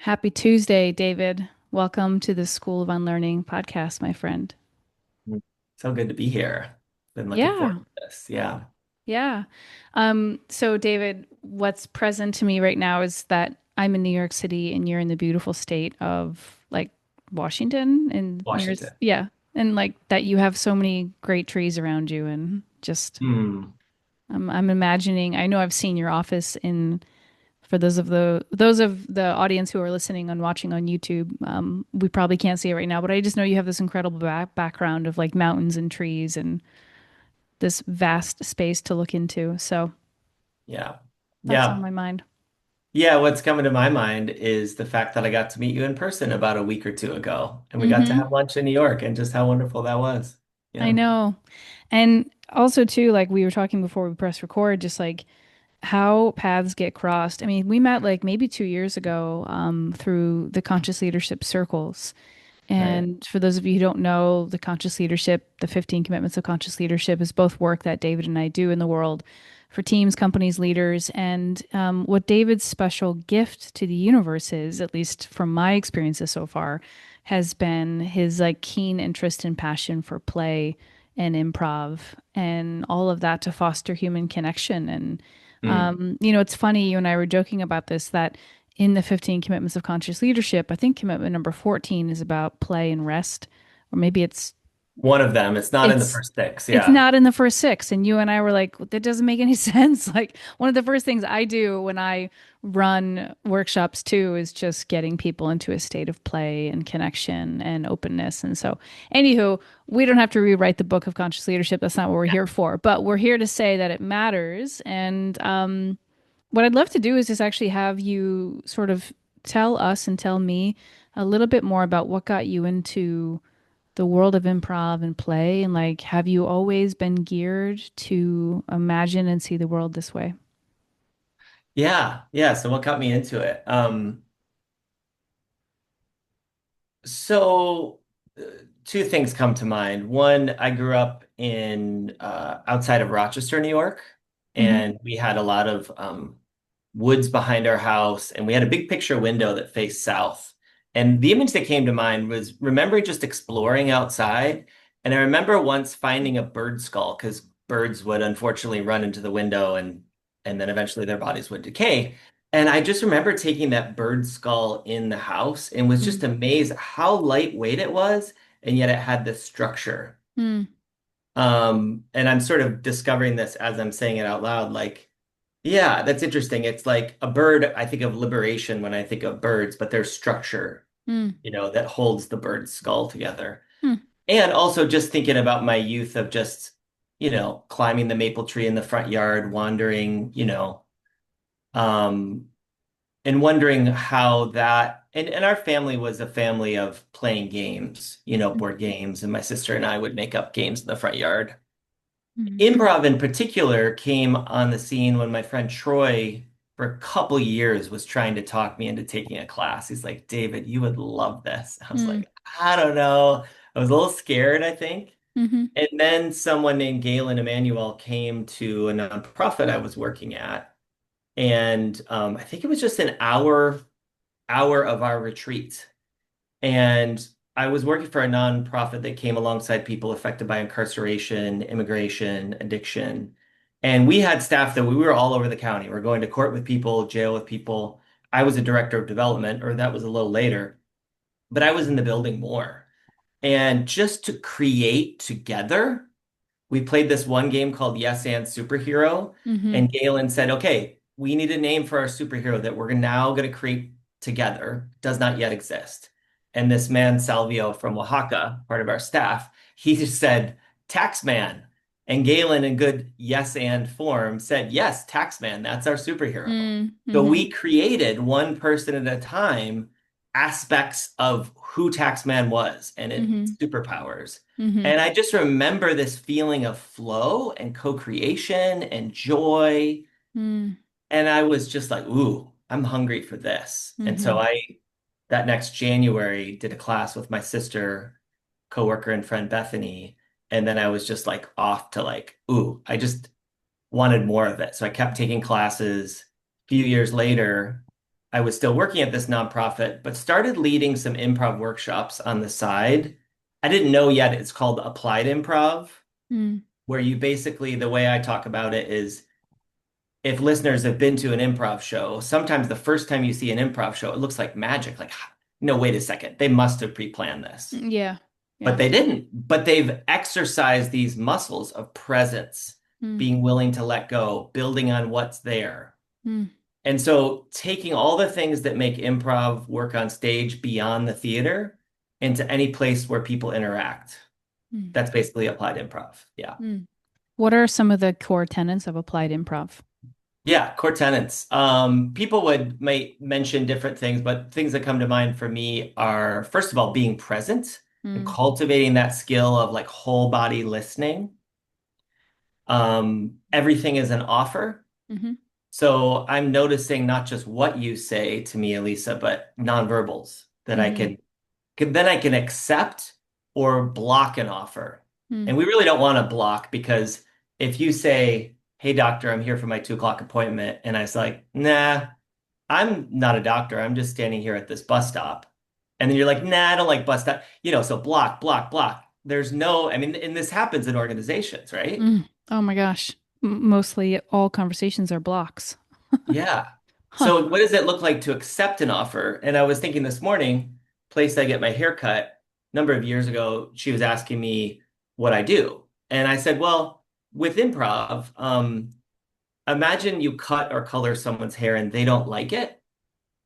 Happy Tuesday, David. Welcome to the School of Unlearning podcast, my friend. Mm. So good to be here. Been looking forward Yeah, to this. Yeah. yeah. So David, what's present to me right now is that I'm in New York City and you're in the beautiful state of like Washington and Washington. yeah, and like that you have so many great trees around you and just Hmm. I'm imagining, I know I've seen your office in for those of the audience who are listening and watching on YouTube, we probably can't see it right now, but I just know you have this incredible background of like mountains and trees and this vast space to look into. So Yeah. that's on Yeah. my mind. Yeah. What's coming to my mind is the fact that I got to meet you in person about a week or two ago, and we got to Hmm. have lunch in New York, and just how wonderful that was. I Yeah. know. And also too, like we were talking before we press record, just like how paths get crossed. I mean, we met like maybe 2 years ago, through the conscious leadership circles. Right. And for those of you who don't know, the conscious leadership, the 15 commitments of conscious leadership is both work that David and I do in the world for teams, companies, leaders. And what David's special gift to the universe is, at least from my experiences so far, has been his like keen interest and passion for play and improv and all of that to foster human connection. And, Hmm. it's funny, you and I were joking about this, that in the 15 commitments of conscious leadership, I think commitment number 14 is about play and rest, or maybe One of them. It's not in the it's first six. it's Yeah. not in the first six. And you and I were like, that doesn't make any sense. Like one of the first things I do when I run workshops too is just getting people into a state of play and connection and openness. And so, anywho, we don't have to rewrite the book of conscious leadership. That's not what we're here for. But we're here to say that it matters. And what I'd love to do is just actually have you sort of tell us and tell me a little bit more about what got you into the world of improv and play, and like, have you always been geared to imagine and see the world this way? Yeah. Yeah. So what got me into it? So, uh, two things come to mind. One, I grew up in outside of Rochester, New York, Hmm. and we had a lot of woods behind our house, and we had a big picture window that faced south. And the image that came to mind was remembering just exploring outside. And I remember once finding a bird skull because birds would unfortunately run into the window and then eventually their bodies would decay. And I just remember taking that bird skull in the house and was just amazed at how lightweight it was, and yet it had this structure. Mm-hmm. And I'm sort of discovering this as I'm saying it out loud, like, yeah, that's interesting. It's like a bird, I think of liberation when I think of birds, but there's structure, that holds the bird's skull together. And also just thinking about my youth of just, climbing the maple tree in the front yard, wandering, um, and wondering how that and our family was a family of playing games, board games, and my sister and I would make up games in the front yard. Mm-hmm. Improv in particular came on the scene when my friend Troy for a couple years was trying to talk me into taking a class. He's like, David, you would love this. I was like, I don't know. I was a little scared, I think. Mm-hmm. And then someone named Galen Emanuel came to a nonprofit I was working at. And I think it was just an hour of our retreat. And I was working for a nonprofit that came alongside people affected by incarceration, immigration, addiction. And we had staff that we were all over the county. We're going to court with people, jail with people. I was a director of development, or that was a little later, but I was in the building more. And just to create together, we played this one game called Yes and Superhero. Mm-hmm. And Galen said, okay, we need a name for our superhero that we're now going to create together. Does not yet exist. And this man, Salvio from Oaxaca, part of our staff, he just said, Taxman. And Galen, in good yes and form, said, yes, Taxman, that's our superhero. So Mm-hmm. we created one person at a time aspects of who Taxman was and its Mm-hmm. superpowers. Mm-hmm. And I just remember this feeling of flow and co-creation and joy. And I was just like, ooh, I'm hungry for this. And Mm-hmm. so that next January, did a class with my sister, coworker, and friend Bethany. And then I was just like off to like, ooh, I just wanted more of it. So I kept taking classes. A few years later, I was still working at this nonprofit, but started leading some improv workshops on the side. I didn't know yet it's called applied improv, Mm. where you basically, the way I talk about it is if listeners have been to an improv show, sometimes the first time you see an improv show, it looks like magic. Like, no, wait a second. They must have pre-planned this. Yeah. But Yeah. they didn't. But they've exercised these muscles of presence, Mm. being willing to let go, building on what's there. Mm. And so taking all the things that make improv work on stage beyond the theater into any place where people interact. Mm. That's basically applied improv. Yeah. Mm. What are some of the core tenets of applied improv? Yeah, core tenets. People would may mention different things, but things that come to mind for me are, first of all, being present and Mm. cultivating that skill of like whole body listening. Everything is an offer. Mm-hmm. So I'm noticing not just what you say to me, Elisa, but nonverbals that Mm-hmm. then I can accept or block an offer. Mm. And we really don't want to block because if you say, "Hey, doctor, I'm here for my 2 o'clock appointment," and I was like, "Nah, I'm not a doctor. I'm just standing here at this bus stop," and then you're like, "Nah, I don't like bus stop," so block, block, block. There's no, I mean, and this happens in organizations, right? Mm. Oh my gosh. Mostly all conversations are blocks. Yeah. Huh. So what does it look like to accept an offer? And I was thinking this morning, place I get my hair cut, a number of years ago, she was asking me what I do. And I said, well, with improv, imagine you cut or color someone's hair and they don't like it.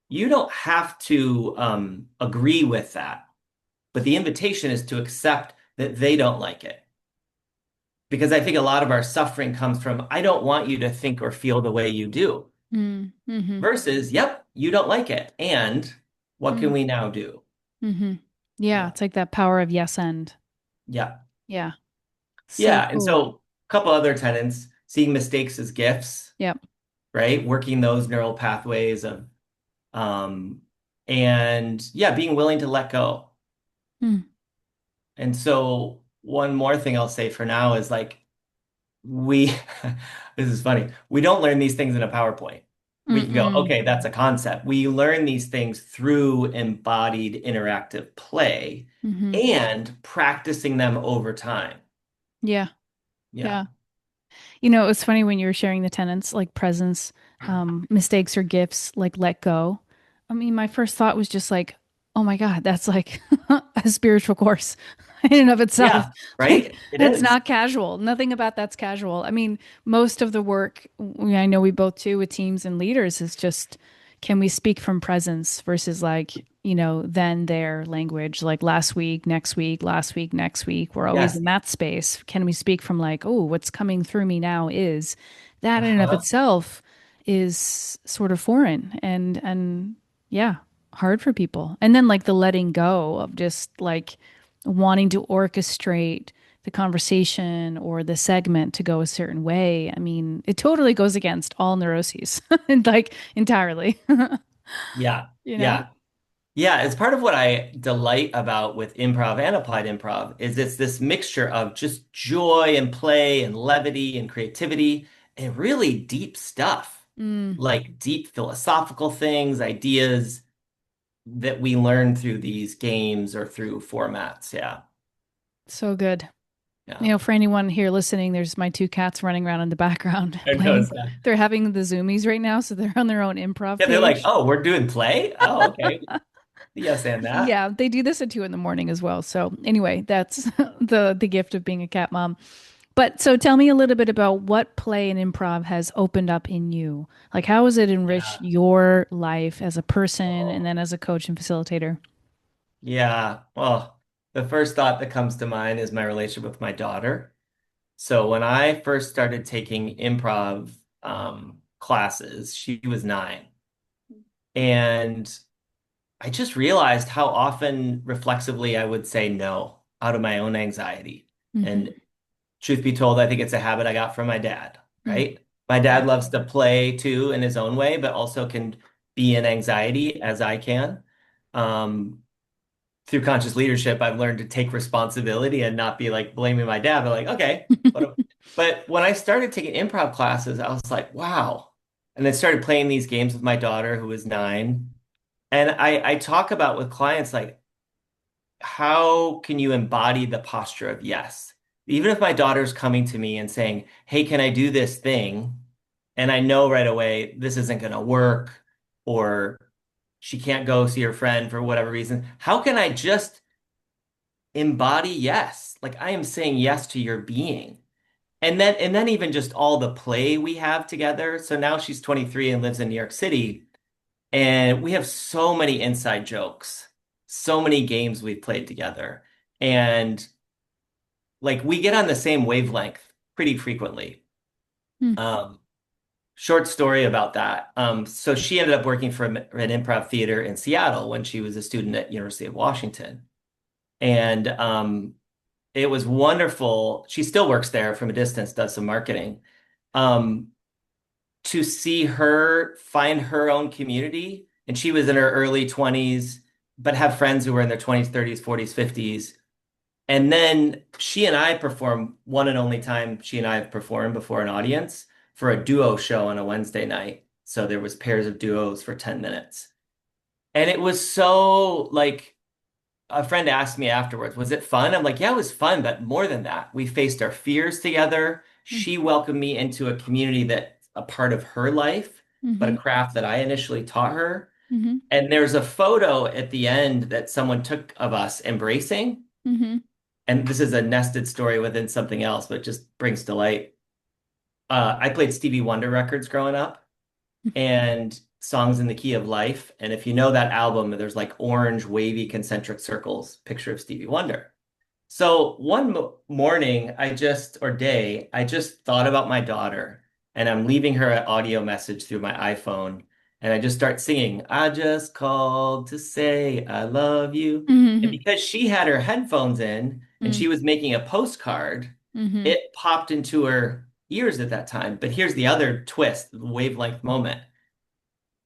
You don't have to agree with that. But the invitation is to accept that they don't like it. Because I think a lot of our suffering comes from, I don't want you to think or feel the way you do. Mm. Mm-hmm. Versus, yep, you don't like it. And what can Mm. we now do? Mm-hmm. Yeah, Yeah. it's like that power of yes and. Yeah. Yeah. So Yeah. And cool. so a couple other tenets, seeing mistakes as gifts, Yep. right? Working those neural pathways of um and yeah, being willing to let go. Mm. And so one more thing I'll say for now is like we this is funny. We don't learn these things in a PowerPoint. We can go, Mm-mm. okay, that's a concept. We learn these things through embodied interactive play Mm-hmm. and practicing them over time. Yeah. Yeah. Yeah. It's funny when you were sharing the tenets, like presence, mistakes or gifts, like let go. I mean, my first thought was just like, oh my God, that's like a spiritual course in and of itself. Yeah, Like, right? It that's is. not casual. Nothing about that's casual. I mean, most of the work, I know we both do with teams and leaders, is just can we speak from presence versus like, then there language, like last week, next week, last week, next week. We're always Yes. in that space. Can we speak from like, oh, what's coming through me now is that in and of Uh-huh. itself is sort of foreign and yeah, hard for people. And then like the letting go of just like wanting to orchestrate the conversation or the segment to go a certain way. I mean, it totally goes against all neuroses and like entirely, Yeah. you know? Yeah. Yeah, it's part of what I delight about with improv and applied improv is it's this mixture of just joy and play and levity and creativity and really deep stuff, Mm, like deep philosophical things, ideas that we learn through these games or through formats. Yeah. so good. Yeah. For anyone here listening, there's my two cats running around in the background I playing. noticed that. They're having the zoomies right now, so they're on their own improv Yeah, they're like, page. oh, we're doing play? Oh, okay. Yes, and that. Yeah, they do this at 2 in the morning as well. So anyway, that's the gift of being a cat mom. But so tell me a little bit about what play and improv has opened up in you. Like how has it enriched Yeah. your life as a person and Oh. then as a coach and facilitator? Yeah. Well, the first thought that comes to mind is my relationship with my daughter. So when I first started taking improv classes, she was 9. And I just realized how often reflexively I would say no out of my own anxiety. Hmm. And truth be told, I think it's a habit I got from my dad, Mm. right? My Yeah. dad loves to play too in his own way, but also can be in anxiety as I can. Um, Through conscious leadership, I've learned to take responsibility and not be like blaming my dad, but like, okay, but when I started taking improv classes, I was like, wow. and then started playing these games with my daughter who was 9. And I talk about with clients like, how can you embody the posture of yes? Even if my daughter's coming to me and saying, "Hey, can I do this thing?" And I know right away this isn't going to work, or she can't go see her friend for whatever reason. How can I just embody yes? Like I am saying yes to your being. And then even just all the play we have together. So now she's 23 and lives in New York City, and we have so many inside jokes, so many games we've played together. And like we get on the same wavelength pretty frequently. Hmm. Um, Short story about that. So she ended up working for an improv theater in Seattle when she was a student at University of Washington. And it was wonderful. She still works there from a distance, does some marketing. Um, to see her find her own community. And she was in her early 20s, but have friends who were in their 20s, 30s, 40s, 50s. And then she and I performed one and only time she and I have performed before an audience for a duo show on a Wednesday night. So there was pairs of duos for 10 minutes. And it was so like a friend asked me afterwards, was it fun? I'm like, yeah, it was fun, but more than that, we faced our fears together. She welcomed me into a community that's a part of her life, but a Mm-hmm. craft that I initially taught her. Mm-hmm. And there's a photo at the end that someone took of us embracing. Mm-hmm. And this is a nested story within something else, but just brings to light. I played Stevie Wonder records growing up and songs in the key of life. And if you know that album, there's like orange, wavy, concentric circles, picture of Stevie Wonder. So one morning, or day, I just thought about my daughter and I'm leaving her an audio message through my iPhone. And I just start singing, I just called to say I love you. And Mm-hmm. because she had her headphones in and Mm-hmm. she was making a postcard, Mm-hmm. it popped into her ears at that time. But here's the other twist, the wavelength moment.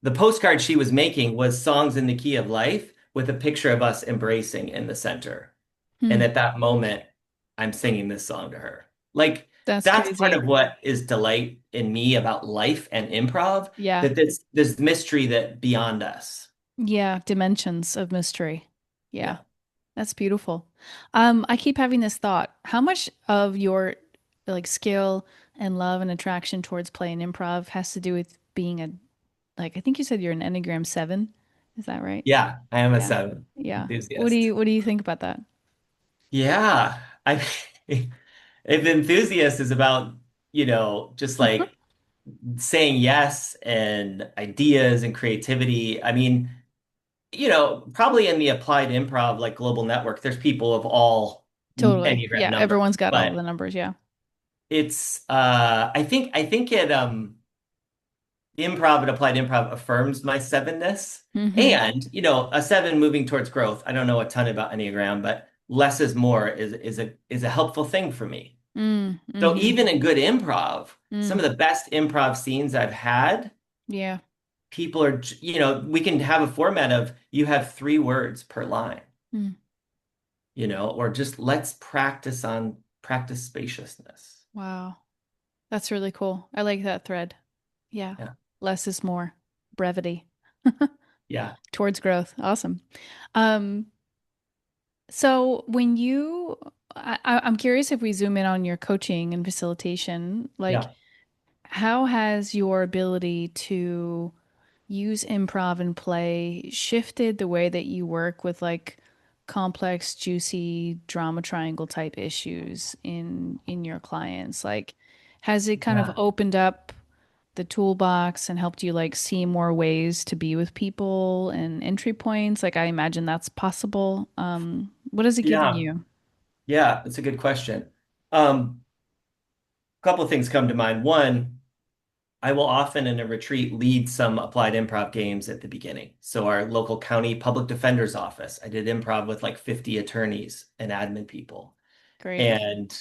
The postcard she was making was songs in the key of life with a picture of us embracing in the center. And Hmm. at that moment, I'm singing this song to her. Like, That's that's part crazy. of what is delight in me about life and improv, Yeah. that this mystery that beyond us. Yeah. Dimensions of mystery. Yeah. Yeah. That's beautiful. I keep having this thought. How much of your like skill and love and attraction towards play and improv has to do with being a like I think you said you're an Enneagram 7. Is that right? Yeah, I am a Yeah. 7 Yeah. enthusiast. What do you think about that? Yeah. I if enthusiast is about, just like saying yes and ideas and creativity. I mean, probably in the applied improv, like global network, there's people of all Totally. Enneagram Yeah, numbers. everyone's got all the But numbers, yeah. it's I think it improv and applied improv affirms my sevenness. Mm-hmm. And, a 7 moving towards growth. I don't know a ton about Enneagram, but less is more is a helpful thing for me. Mm, So mm-hmm. even in good improv, some Mm, of the best improv scenes I've had, yeah. people are, we can have a format of you have 3 words per line, Mm, or just let's practice spaciousness. wow. That's really cool. I like that thread. Yeah. Yeah. Less is more. Brevity Yeah. towards growth. Awesome. Um, so when I'm curious if we zoom in on your coaching and facilitation, like Yeah. how has your ability to use improv and play shifted the way that you work with like complex, juicy drama triangle type issues in your clients? Like, has it kind of Yeah. opened up the toolbox and helped you like see more ways to be with people and entry points? Like, I imagine that's possible. What has it given Yeah. you? Yeah. That's a good question. A couple of things come to mind. One, I will often in a retreat lead some applied improv games at the beginning. So our local county public defender's office, I did improv with like 50 attorneys and admin people. Great. And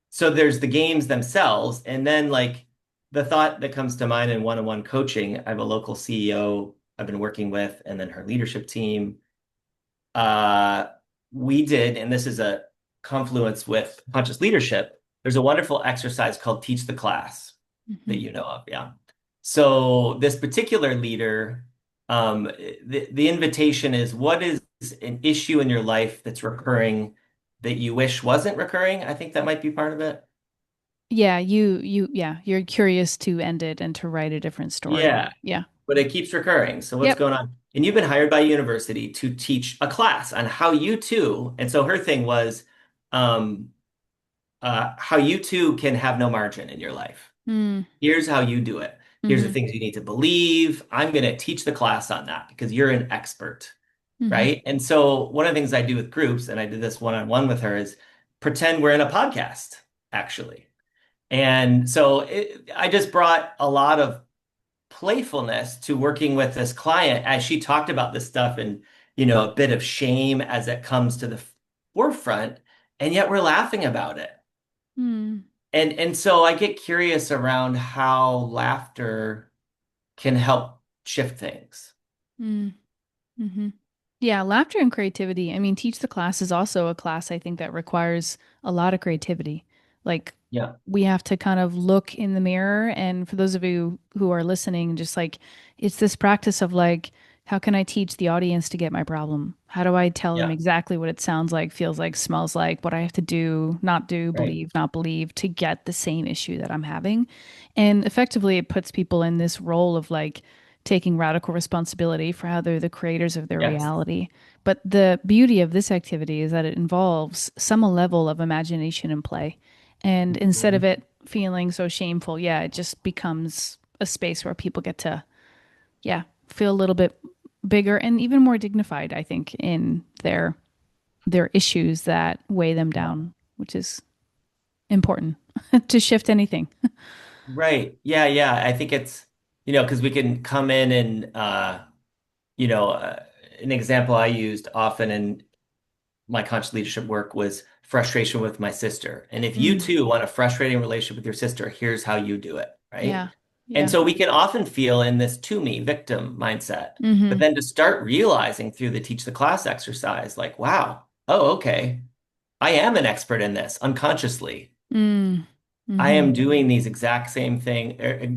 so there's the games themselves, and then like the thought that comes to mind in one-on-one coaching, I have a local CEO I've been working with, and then her leadership team. Uh, we did, and this is a confluence with conscious leadership. There's a wonderful exercise called Teach the Class that Hmm. you know of, yeah. So this particular leader, the invitation is, what is an issue in your life that's recurring that you wish wasn't recurring? I think that might be part of it. Yeah, yeah, you're curious to end it and to write a different story. Yeah, Yeah. but it keeps recurring. So what's Yep. going on? And you've been hired by a university to teach a class on how you too. And so her thing was, um, how you too can have no margin in your life. Mm, Here's how you do it. Here's the mm-hmm. things you need to believe. I'm going to teach the class on that because you're an expert, Mm-hmm. right? And so one of the things I do with groups, and I did this one-on-one with her, is pretend we're in a podcast, actually. And so I just brought a lot of playfulness to working with this client as she talked about this stuff and, a bit of shame as it comes to the forefront, and yet we're laughing about it. Mm, And so I get curious around how laughter can help shift things. mm. Hmm. Yeah, laughter and creativity. I mean, Teach the Class is also a class I think that requires a lot of creativity. Like Yeah, we have to kind of look in the mirror, and for those of you who are listening, just like it's this practice of like, how can I teach the audience to get my problem? How do I tell them yeah, exactly what it sounds like, feels like, smells like, what I have to do, not do, right. believe, not believe to get the same issue that I'm having? And effectively, it puts people in this role of like taking radical responsibility for how they're the creators of their Yes. reality. But the beauty of this activity is that it involves some level of imagination and play. And instead of Mhm. it feeling so shameful, yeah, it just becomes a space where people get to, yeah, feel a little bit bigger and even more dignified, I think, in their issues that weigh them Yeah. down, which is important to shift anything. Right. Yeah, yeah. I think it's, because we can come in and, you know, uh, an example I used often in my conscious leadership work was frustration with my sister. And if you Mm, too want a frustrating relationship with your sister, here's how you do it, right? yeah. And Yeah. so we can often feel in this to me victim mindset. But Mm-hmm. then to start realizing through the teach the class exercise, like, wow, oh, okay, I am an expert in this unconsciously. Mm, I mm-hmm. am doing these exact same thing,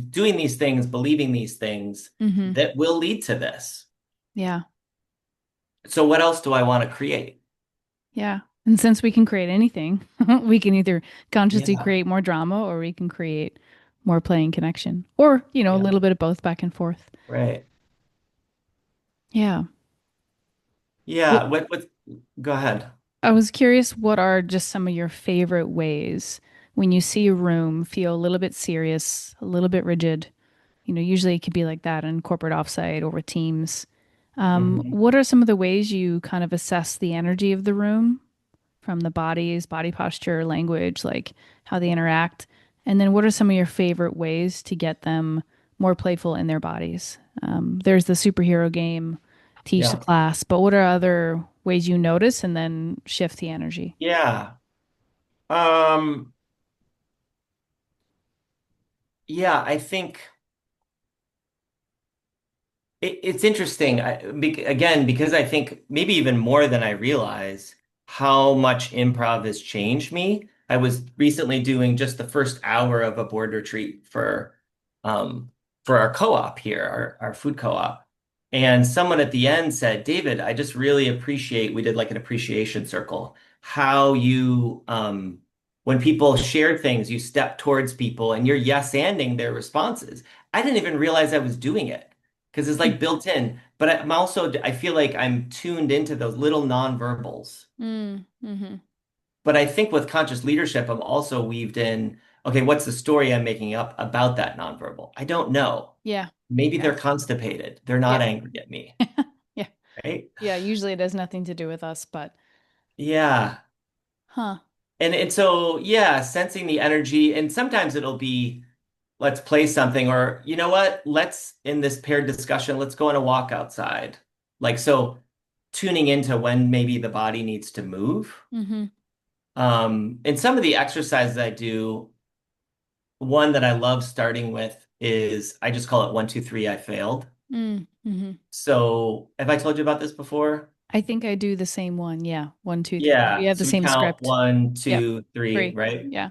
doing these things, believing these things Mm-hmm. that will lead to this. Yeah. So what else do I want to create? Yeah. And since we can create anything, we can either consciously Yeah, create more drama or we can create more play and connection. Or, a yeah, little bit of both back and forth. right. Yeah. Yeah, Well, go ahead. I was curious, what are just some of your favorite ways when you see a room feel a little bit serious, a little bit rigid? Usually it could be like that in corporate offsite or with teams. Hmm. What are some of the ways you kind of assess the energy of the room from the body posture, language, like how they interact? And then what are some of your favorite ways to get them more playful in their bodies? There's the superhero game, teach the Yeah, class, but what are other ways you notice and then shift the energy? yeah. Um, yeah, I think it's interesting. Again, because I think maybe even more than I realize how much improv has changed me. I was recently doing just the first hour of a board retreat um, for our co-op here, our food co-op. And someone at the end said, David, I just really appreciate, we did like an appreciation circle, how when people share things, you step towards people and you're yes-anding their responses. I didn't even realize I was doing it because it's like built in. But I feel like I'm tuned into those little nonverbals. Mm, mm-hmm. But I think with conscious leadership, I'm also weaved in, okay, what's the story I'm making up about that nonverbal? I don't know. Yeah. Maybe Yeah. they're constipated. They're not Yeah. angry at me, Yeah. right? Yeah. Usually it has nothing to do with us, but Yeah. huh. And so yeah, sensing the energy, and sometimes it'll be let's play something, or you know what, let's in this paired discussion, let's go on a walk outside. Like so tuning into when maybe the body needs to move. Mm-hmm. And some of the exercises I do, one that I love starting with is I just call it 1, 2, 3, I failed. Mm, mm-hmm. So have I told you about this before? I think I do the same one. Yeah. One, two, three. We Yeah. have the So we same count script. one, Yep. two, three, Three. right? Yeah.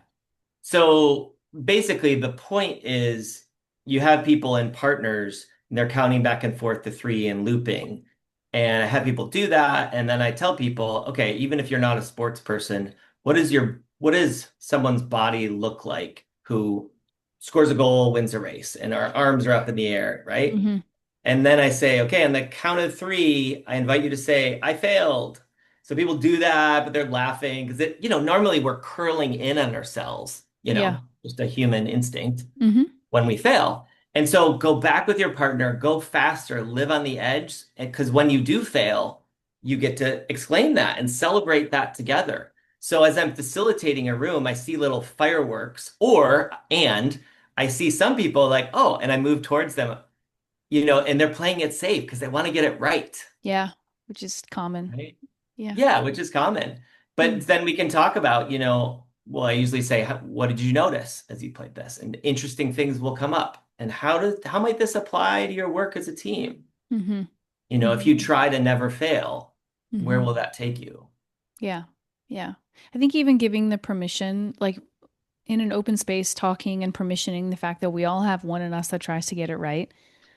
So basically the point is you have people in partners and they're counting back and forth to three and looping. And I have people do that. And then I tell people, okay, even if you're not a sports person, what does someone's body look like who scores a goal, wins a race, and our arms are up in the air, right? Hmm. And then I say, okay, on the count of three, I invite you to say, I failed. So people do that, but they're laughing because normally we're curling in on ourselves, Yeah. just a human instinct Hmm. when we fail. And so go back with your partner, go faster, live on the edge. Because when you do fail, you get to exclaim that and celebrate that together. So as I'm facilitating a room, I see little fireworks, and I see some people like, oh, and I move towards them, and they're playing it safe because they want to get it right. Yeah. Which is common. Right. Yeah. Yeah, which is common. Mm. But then we can talk about, well, I usually say, what did you notice as you played this? And interesting things will come up. And how might this apply to your work as a team? Hmm. If you Hmm. try to never fail, where Hmm. will that take you? Yeah. Yeah. I think even giving the permission, like in an open space, talking and permissioning the fact that we all have one in us that tries to get it right.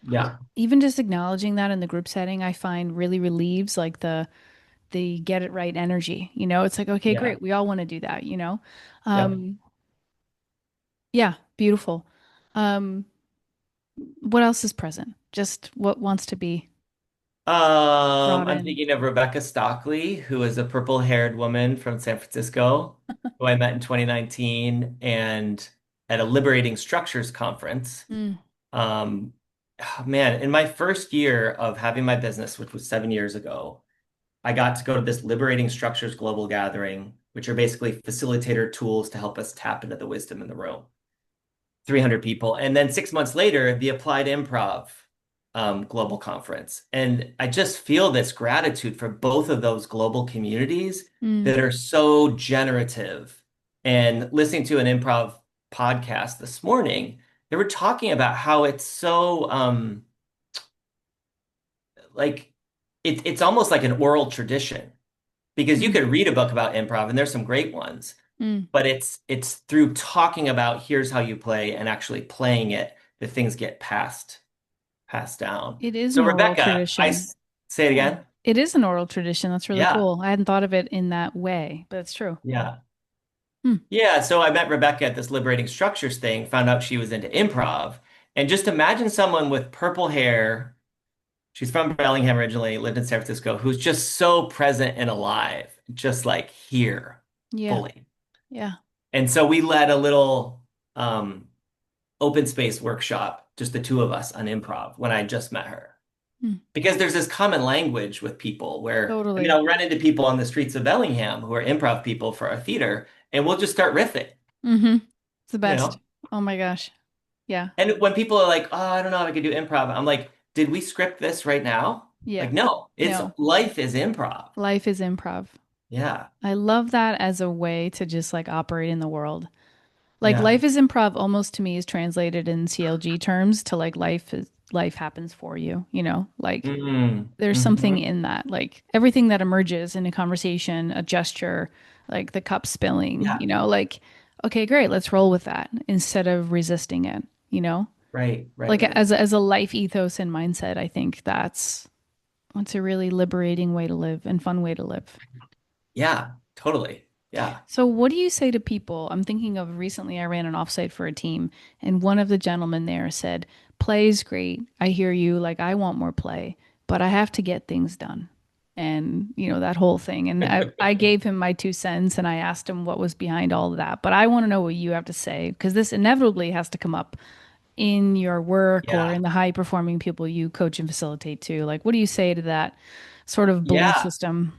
Yeah, Even just acknowledging that in the group setting, I find really relieves like the get it right energy. It's like, okay, yeah, great. We all want to do that. yep. Um, yeah, beautiful. Um, what else is present? Just what wants to be brought I'm in. thinking of Rebecca Stockley, who is a purple-haired woman from San Francisco, who I met in 2019 and at a Liberating Structures conference. Mm, Um, oh, man, in my first year of having my business, which was 7 years ago, I got to go to this Liberating Structures global gathering, which are basically facilitator tools to help us tap into the wisdom in the room. 300 people. And then 6 months later, the Applied Improv global conference. And I just feel this gratitude for both of those global communities mm, that are so generative. And listening to an improv podcast this morning, they were talking about how it's so like it's almost like an oral tradition because you mm, could read a book about improv and there's some great ones, mm. but it's through talking about here's how you play and actually playing it that things get passed down. It is So an oral Rebecca, tradition. say it Yeah. again. It is an oral tradition. That's really Yeah, cool. I hadn't thought of it in that way, but it's true. yeah. Hmm. Yeah, so I met Rebecca at this Liberating Structures thing, found out she was into improv. And just imagine someone with purple hair. She's from Bellingham originally, lived in San Francisco, who's just so present and alive, just like here Yeah. fully. Yeah. And so we led a little um, open space workshop, just the two of us on improv when I just met her. Hmm. Because there's this common language with people where, I mean, Totally. I'll run into people on the streets of Bellingham who are improv people for our theater, and we'll just start riffing, Hmm. It's the you best. know? Oh my gosh. Yeah. And when people are like, oh, I don't know if I could do improv, I'm like, did we script this right now? Yeah. Like, no, it's No. life is improv. Life is improv. Yeah, I love that as a way to just like operate in the world. Like yeah. life is improv almost to me is translated in CLG terms to like life happens for you. Like there's something Hmm. in that. Like everything that emerges in a conversation, a gesture, like the cup spilling, Yeah, like okay, great, let's roll with that instead of resisting it. right, right, Like right. as a life ethos and mindset, I think that's a really liberating way to live and fun way to live. Yeah, totally. Yeah. So, what do you say to people? I'm thinking of recently, I ran an offsite for a team, and one of the gentlemen there said, play is great. I hear you. Like, I want more play, but I have to get things done. And, that whole thing. And I gave him my 2 cents and I asked him what was behind all of that. But I want to know what you have to say because this inevitably has to come up in your work or Yeah. in the high performing people you coach and facilitate too. Like, what do you say to that sort of belief Yeah. system?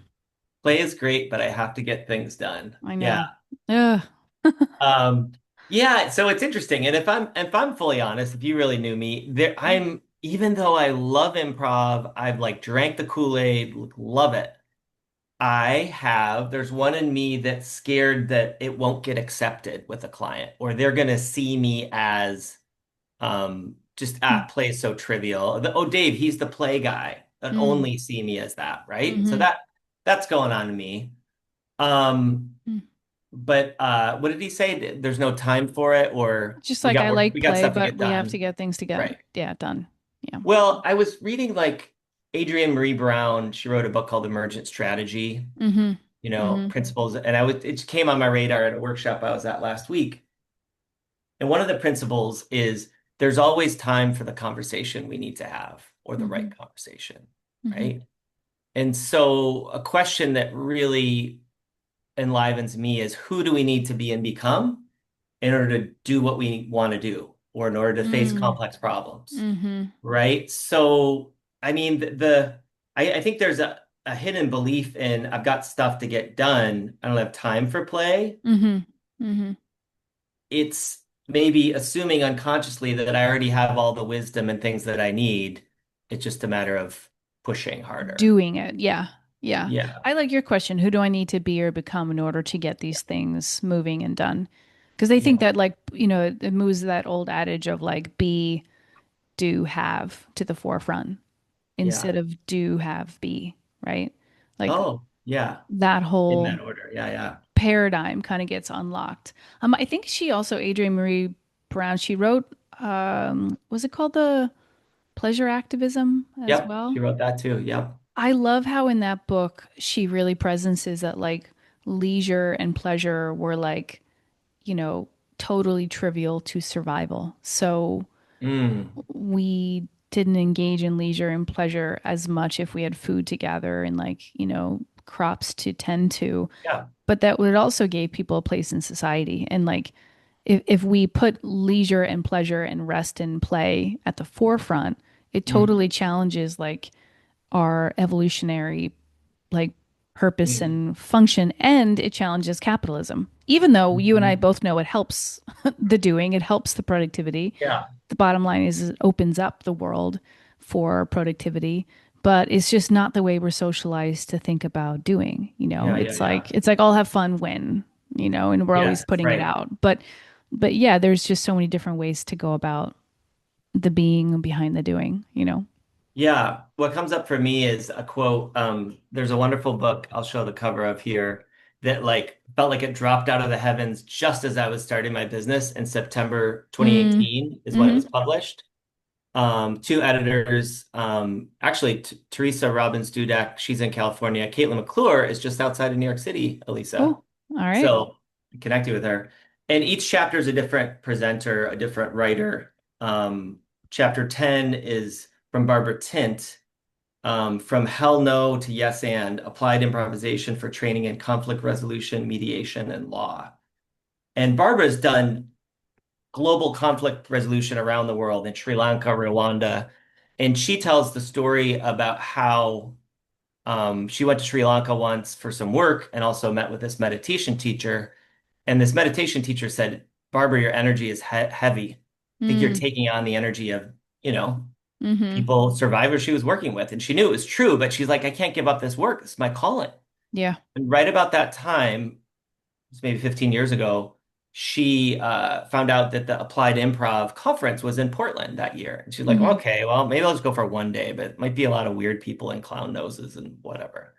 Play is great, but I have to get things done. I Yeah. know. Ugh. Um, yeah, so it's interesting. And if I'm fully honest, if you really knew me, I'm even though I love improv, I've like drank the Kool-Aid, love it. There's one in me that's scared that it won't get accepted with a client, or they're gonna see me as just play is so trivial. Oh, Dave, he's the play guy, and Mm, only see me as that, right? So mm-hmm. that's going on to me. Um, what did he say? There's no time for it, or Just like I we like got play, stuff to but get we have to done. get things to get, Right. yeah, done. Yeah. Well, I was reading like Adrienne Marie Brown. She wrote a book called Emergent Strategy, Mm-hmm. Mm-hmm. principles, and it came on my radar at a workshop I was at last week. And one of the principles is there's always time for the conversation we need to have, or the Mm-hmm. right conversation, Mm-hmm. right? And so a question that really enlivens me is who do we need to be and become in order to do what we want to do, or in order to face Mm. complex problems, Mm-hmm. right? So, I mean, I think there's a hidden belief in I've got stuff to get done. I don't have time for play. Mm-hmm. Mm-hmm. It's maybe assuming unconsciously that I already have all the wisdom and things that I need. It's just a matter of pushing harder. Doing it. Yeah. Yeah. Yeah. I like your question. Who do I need to be or become in order to get these things moving and done? Because they think Yeah. that, like, it moves that old adage of like be, do, have to the forefront Yeah. instead of do, have, be, right? Like Oh, yeah. that In whole that order. Yeah, yeah. paradigm kind of gets unlocked. I think she also, Adrienne Marie Brown, she wrote, was it called the Pleasure Activism as Yep. well? She wrote that too. Yep. I love how in that book she really presences that like leisure and pleasure were like, you know, totally trivial to survival. So Mm. we didn't engage in leisure and pleasure as much if we had food to gather and like, crops to tend to. Yeah. But that would also gave people a place in society. And like if we put leisure and pleasure and rest and play at the forefront, it Mm. totally challenges like our evolutionary like purpose Mm. and function, and it challenges capitalism. Even though you and I Mhm. both know it helps the doing, it helps the productivity. Yeah. The bottom line is it opens up the world for productivity, but it's just not the way we're socialized to think about doing. Yeah, yeah, It's yeah. like I'll have fun when, and we're Yes, always that's putting it right. out. But yeah, there's just so many different ways to go about the being behind the doing. Yeah. What comes up for me is a quote. There's a wonderful book I'll show the cover of here that like felt like it dropped out of the heavens just as I was starting my business in September Mm. 2018 is when it Mm-hmm. was published. Two editors, actually t Teresa Robbins Dudek, she's in California. Caitlin McClure is just outside of New York City, Elisa. Cool. All right. So connected with her. And each chapter is a different presenter, a different writer. Chapter 10 is from Barbara Tint, from Hell No to Yes and Applied Improvisation for Training in Conflict Resolution, Mediation, and Law. And Barbara's done global conflict resolution around the world in Sri Lanka, Rwanda. And she tells the story about how she went to Sri Lanka once for some work and also met with this meditation teacher. And this meditation teacher said, Barbara, your energy is heavy. I think you're Mm. taking on the energy of, Mm-hmm. people, survivors she was working with. And she knew it was true, but she's like, I can't give up this work. It's my calling. Yeah. And right about that time, it's maybe 15 years ago, she found out that the Applied Improv conference was in Portland that year. And she's like, Mm-hmm. okay, well, maybe I'll just go for one day, but it might be a lot of weird people and clown noses and whatever.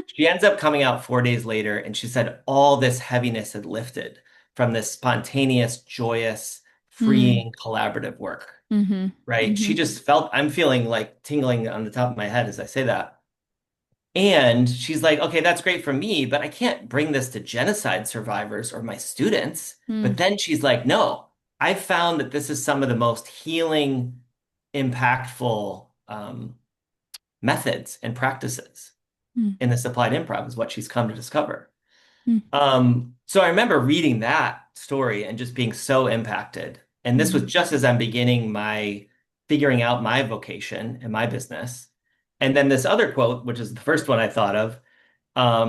She ends up coming out 4 days later, and she said all this heaviness had lifted from this spontaneous, joyous, Mm. freeing, collaborative work, Mm-hmm. right? Mm-hmm. She just felt, I'm feeling like tingling on the top of my head as I say that. And she's like, okay, that's great for me, but I can't bring this to genocide survivors or my students. But Mm. then she's like, no, I found that this is some of the most healing, impactful methods and practices Mm. in this applied improv, is what she's come to discover. Mm. So I remember reading that story and just being so impacted. And this was Mm-hmm. just as I'm beginning my figuring out my vocation and my business. And then this other quote, which is the first one I thought of,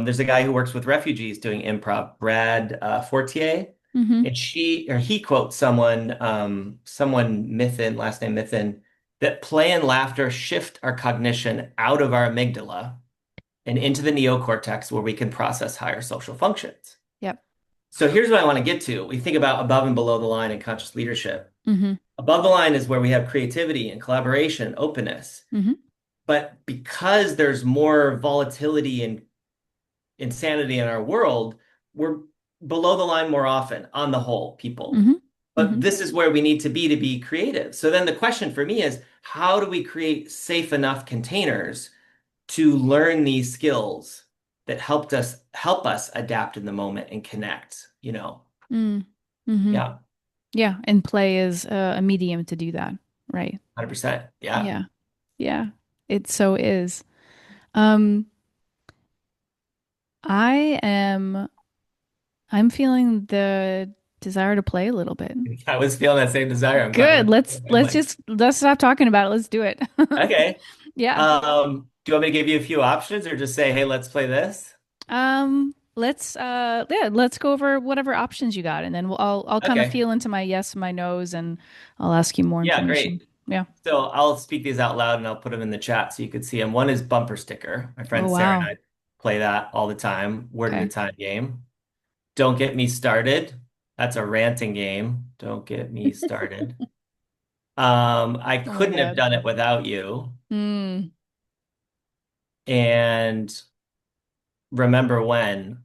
there's a guy who works with refugees doing improv, Brad Fortier, Mm-hmm. and he quotes someone Mithin, last name Mithin, that play and laughter shift our cognition out of our amygdala and into the neocortex where we can process higher social functions. Yep. So here's what I want to get to. We think about above and below the line in conscious leadership. Mm-hmm. Above the line is where we have creativity and collaboration, openness. Mm-hmm. But because there's more volatility and insanity in our world, we're below the line more often on the whole, people. Hmm. But Hmm. this is where we need to be creative. So then the question for me is, how do we create safe enough containers to learn these skills that help us adapt in the moment and connect, you know? Mm. Hmm. Yeah, Yeah, and play is a medium to do that, right? 100%. Yeah. Yeah. Yeah. It so is. Um, I am I'm feeling the desire to play a little bit. I was feeling that same desire. I'm glad we're Good. like, Let's stop talking about it. Let's do it. okay. Yeah. Do you want me to give you a few options or just say, hey, let's play this? Let's go over whatever options you got and then I'll kind of Okay. feel into my yes, my no's, and I'll ask you more Yeah, information. great. Yeah. So I'll speak these out loud and I'll put them in the chat so you could see them. One is bumper sticker. My Oh friend Sarah and wow. I play that all the time, word at a Okay. time game. Don't get me started. That's a ranting game. Don't get me started. I Oh my couldn't have God. done it without you. Hmm. And remember when.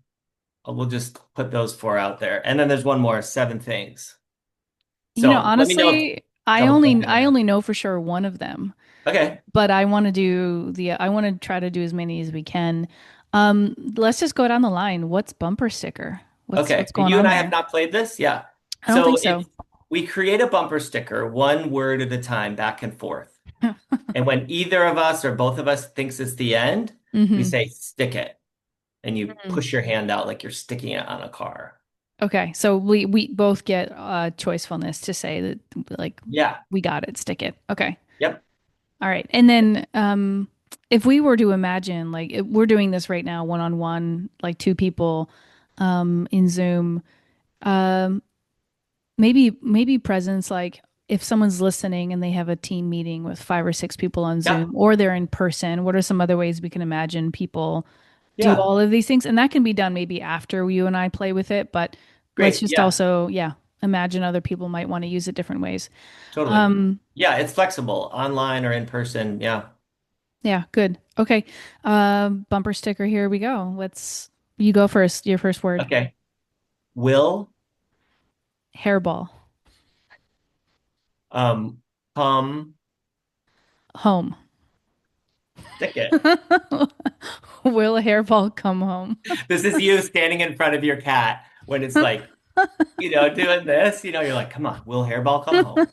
We'll just put those four out there. And then there's one more, seven things. So let me know if Honestly, double check any of I them. only know for sure one of them. Okay. But I want to try to do as many as we can. Let's just go down the line. What's bumper sticker? Okay. What's going You and on I have there? not played this? Yeah. I don't think So so. we create a bumper sticker, one word at a time, back and forth. And when either of us or both of us thinks it's the end, we Hmm. say stick it. And you push your hand out like you're sticking it on a car. Okay, so we both get choicefulness to say that like Yeah. we got it, stick it. Okay. Yep. All right. And then if we were to imagine like we're doing this right now one on one, like two people in Zoom, um maybe presence like if someone's listening and they have a team meeting with five or six people on Zoom Yep. or they're in person, what are some other ways we can imagine people do Yeah. all of these things? And that can be done maybe after you and I play with it, but let's Great. just Yeah. also, yeah, imagine other people might want to use it different ways. Totally. Um, Yeah, it's flexible, online or in person. Yeah. yeah, good. Okay. Bumper sticker, here we go. You go first, your first word. Okay. Will Hairball. um come Home. stick it. Will a hairball come home? This is you standing in front of your cat when it's like, doing this, you're like, come on, will hairball come home?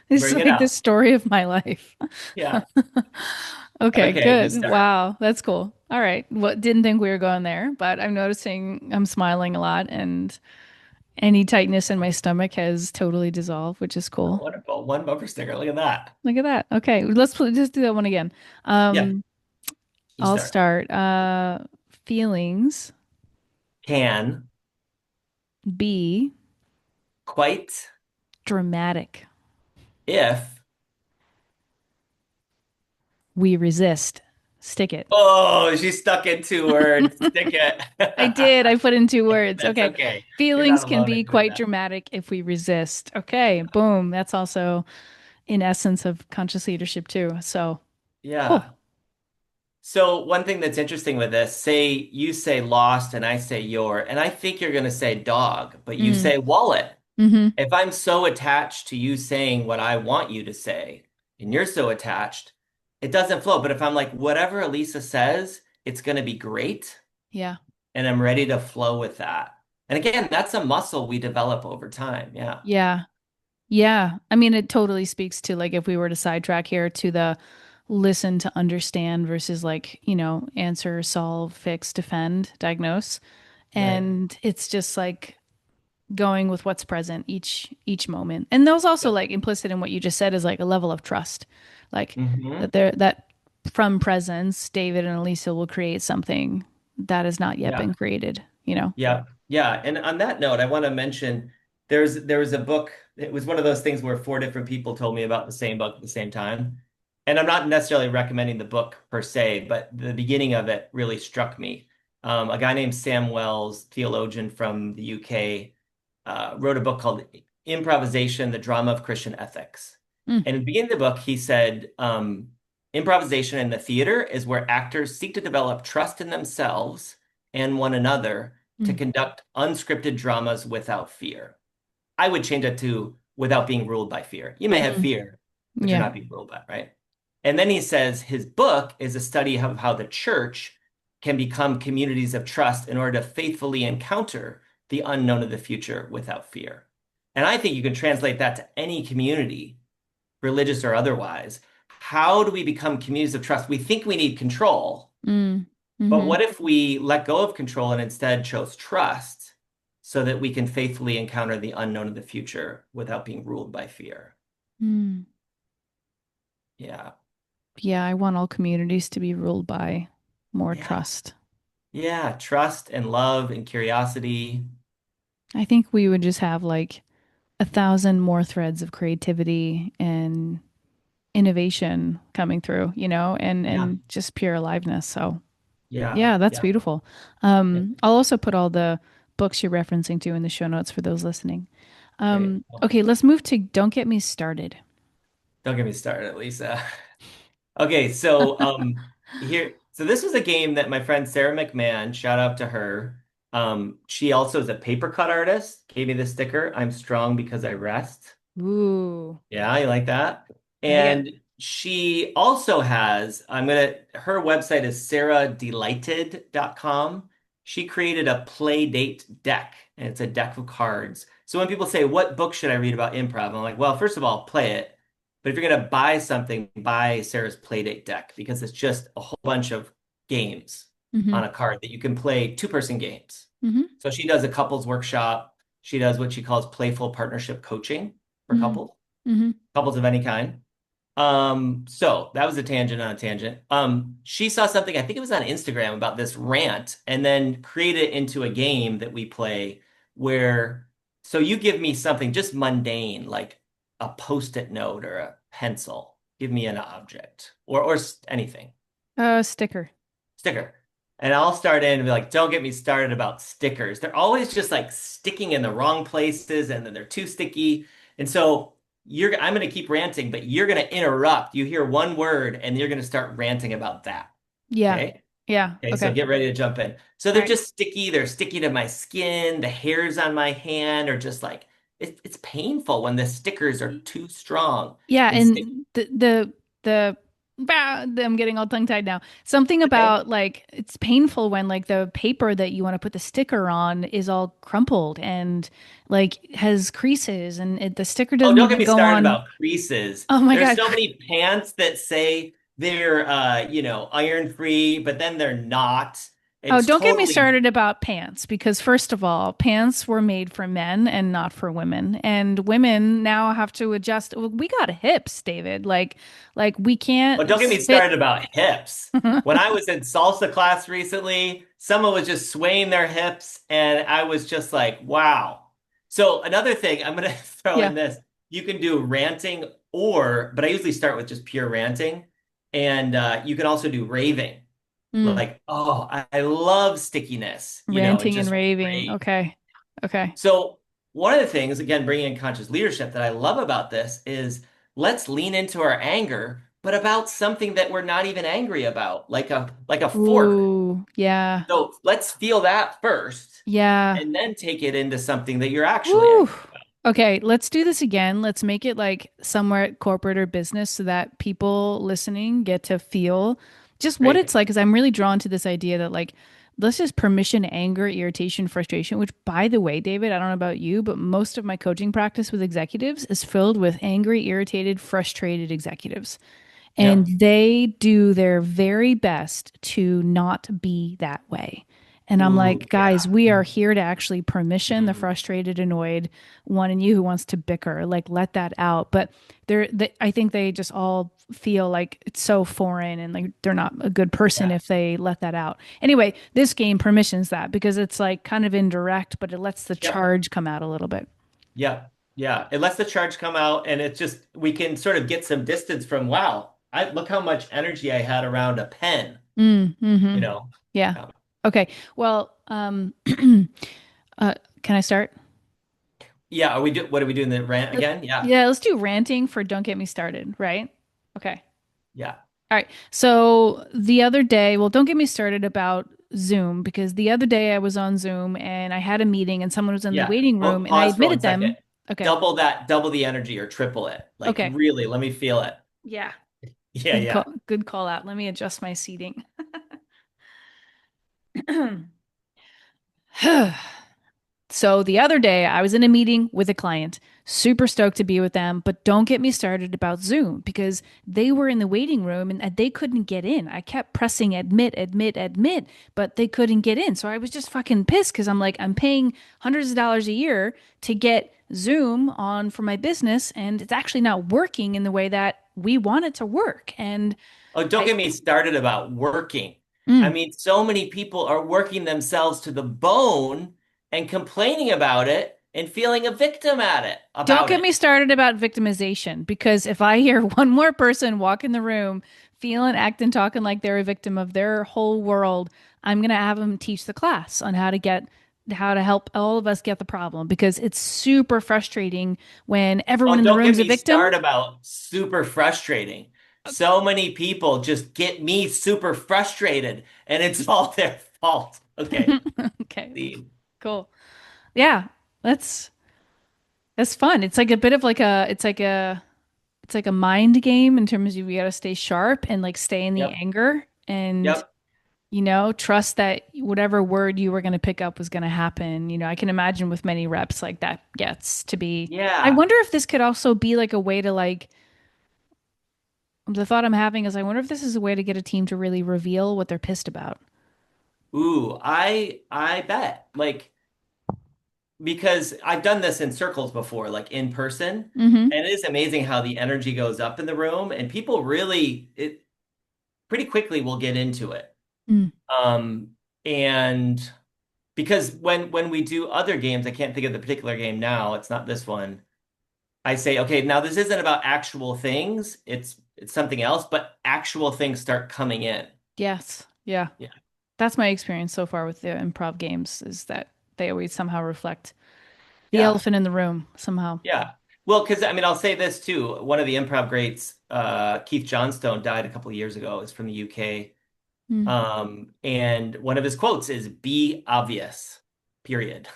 It's Bring it like the out. story of my life. Yeah. Okay, Okay, you good. start. Wow, that's cool. All right. Well, didn't think we were going there, but I'm noticing I'm smiling a lot and any tightness in my stomach has totally dissolved, which is Oh, cool. wonderful. One bumper sticker. Look at that. Look at that. Okay, just do that one again. Yeah, Um, you I'll start. start. Feelings Can be quite dramatic. if. We resist. Stick it. Oh, she stuck in two words. Stick it. I did. I put in two words. That's Okay. okay. You're not Feelings can alone be in doing quite that. dramatic if we resist. Okay. Boom. That's also in essence of conscious leadership too. So cool. Yeah. So one thing that's interesting with this, say you say lost and I say your, and I think you're going to say dog, but you Mm. say wallet. Hmm. If I'm so attached to you saying what I want you to say, and you're so attached, it doesn't flow. But if I'm like, whatever Elisa says, it's going to be great, Yeah. and I'm ready to flow with that. And again, that's a muscle we develop over time. Yeah. Yeah. Yeah. I mean, it totally speaks to like if we were to sidetrack here to the listen to understand versus like, answer, solve, fix, defend, diagnose. Right. And it's just like going with what's present each moment. And those also Yep. like implicit in what you just said is like a level of trust. Like Hmm. that from presence, David and Elisa will create something that has not yet Yeah. been created. Yeah, yeah. And on that note, I want to mention there was a book. It was one of those things where four different people told me about the same book at the same time. And I'm not necessarily recommending the book per se, but the beginning of it really struck me. A guy named Sam Wells, theologian from the UK, wrote a book called Improvisation, the Drama of Christian Ethics. Mm, And in the beginning of the book, he said, improvisation in the theater is where actors seek to develop trust in themselves and one another to Mm. conduct unscripted dramas without fear. I would change it to without being ruled by fear. You may have Mm. fear, but you're Yeah. not being ruled by it, right? And then he says his book is a study of how the church can become communities of trust in order to faithfully encounter the unknown of the future without fear. And I think you can translate that to any community, religious or otherwise. How do we become communities of trust? We think we need control, Mm. but Hmm. what if we let go of control and instead chose trust so that we can faithfully encounter the unknown of the future without being ruled by fear? Mm. Yeah. Yeah, I want all communities to be ruled by more Yeah. trust. Yeah. Trust and love and curiosity. I think we would just have like 1,000 more threads of creativity and innovation coming through, and Yeah. just pure aliveness. So Yeah. yeah, that's Yeah. beautiful. Yeah. I'll also put all the books you're referencing to in the show notes for those listening. Great. Okay, let's move to Don't Get Me Started. Don't get me started, Lisa. Okay, so this was a game that my friend Sarah McMahon, shout out to her. She also is a paper cut artist, gave me the sticker, I'm strong because I rest. Ooh, Yeah, you like that? dig it. And she also has, her website is sarahdelighted.com. She created a play date deck, and it's a deck of cards. So when people say, what book should I read about improv? I'm like, well, first of all, play it. But if you're going to buy something, buy Sarah's play date deck because it's just a whole bunch of games Mm-hmm. on a card that you can play two-person games. Mm-hmm. So she does a couples workshop. She does what she calls playful partnership coaching for Mm-hmm. Mm-hmm. couples of any kind. So that was a tangent on a tangent. She saw something, I think it was on Instagram about this rant and then created it into a game that we play where, so you give me something just mundane, like a post-it note or a pencil. Give me an object or anything, Sticker. sticker. And I'll start in and be like, don't get me started about stickers. They're always just like sticking in the wrong places and then they're too sticky. And so I'm going to keep ranting, but you're going to interrupt. You hear one word and you're going to start ranting about that. Yeah. Okay. Yeah. Okay. So Okay. get ready to jump in. So All they're right. just sticky. They're sticky to my skin. The hairs on my hand are just like, it's painful when the stickers are too strong Yeah, and sticky. and the I'm getting all tongue-tied now. Something Okay. about like it's painful when like the paper that you want to put the sticker on is all crumpled and like has creases and the sticker Oh, doesn't don't get even me go started on. about creases. Oh my There's God. so many pants that say they're iron free, but then they're not. Oh, It's don't get me totally. started about pants because first of all, pants were made for men and not for women. And women now have to adjust. We got hips, David. Like we Oh, can't don't get me fit. started about hips. When I was in salsa class recently, someone was just swaying their hips, and I was just like, wow. So another thing, I'm gonna throw Yeah. in this. You can do ranting but I usually start with just pure ranting, and you can also do raving. Mm. Like, oh, I love stickiness, it's Ranting and just raving. great. Okay. Okay. So, one of the things, again, bringing in conscious leadership that I love about this is let's lean into our anger, but about something that we're not even angry about, like a fork. Ooh, yeah. So let's feel that first Yeah. and then take it into something that you're actually Woo. angry about. Okay, let's do this again. Let's make it like somewhere at corporate or business so that people listening get to feel just what Great. it's like. Because I'm really drawn to this idea that, like, let's just permission anger, irritation, frustration, which, by the way, David, I don't know about you, but most of my coaching practice with executives is filled with angry, irritated, frustrated executives. And Yep. they do their very best to not be that way. And I'm Ooh, like, guys, yeah. we are here to actually permission the Mm, frustrated, annoyed one in you who wants to bicker, like let that out. But I think they just all feel like it's so foreign and like they're not a good person yeah. if they let that out. Anyway, this game permissions that because it's like kind of indirect, but it lets the Yep. charge come out a little bit. Yep. Yeah. It lets the charge come out and it just we can sort of get some distance from, wow, I look how much energy I had around a pen, you Mm-hmm. know. Yeah. Yeah. Okay. Well, can I start? Yeah, what are we doing the rant again? Yeah. Yeah, let's do ranting for Don't Get Me Started, right? Okay. Yeah. All right. So the other day, well, don't get me started about Zoom because the other day I was on Zoom and I had a meeting and someone was in the Yeah. waiting Oh, room and I pause for one admitted second. them. Okay. Double that, double the energy or triple it. Like Okay. really, let me feel it. Yeah. Yeah, yeah. Good call out. Let me adjust my seating. So the other day, I was in a meeting with a client, super stoked to be with them, but don't get me started about Zoom because they were in the waiting room and they couldn't get in. I kept pressing admit, admit, admit, but they couldn't get in. So I was just fucking pissed because I'm like, I'm paying hundreds of dollars a year to get Zoom on for my business, and it's actually not working in the way that we want it to work. And Oh, don't I, get me started about working. I mm, mean, so many people are working themselves to the bone and complaining about it and feeling a victim at it Don't about get it. me started about victimization because if I hear one more person walk in the room feeling, acting, talking like they're a victim of their whole world, I'm going to have them teach the class on how to help all of us get the problem because it's super frustrating when everyone Oh, in the don't get room's a me victim. started about super frustrating. So many people just get me super frustrated and it's all their fault. Okay. Okay, See. cool. Yeah, that's that's fun. It's like a bit of like a it's like a mind game in terms of you got to stay sharp and like stay in the Yep. anger and Yep. trust that whatever word you were going to pick up was going to happen. I can imagine with many reps like that gets to be. I Yeah. wonder if this could also be like a way to like, the thought I'm having is I wonder if this is a way to get a team to really reveal what they're pissed about. Ooh, I bet. Like because I've done this in circles before, like in person, Mm-hmm. and it is amazing how the energy goes up in the room and people really it pretty quickly will get into it. Mm. Um and because when we do other games, I can't think of the particular game now, it's not this one. I say, okay, now this isn't about actual things, it's something else, but actual things start coming in. Yes. Yeah. Yeah. That's my experience so far with the improv games is that they always somehow reflect the Yeah. elephant in the room somehow. Yeah. Well, because I mean, I'll say this too. One of the improv greats, Keith Johnstone, died a couple of years ago. Is from the UK. Mm. And one of his quotes is "Be obvious." Period.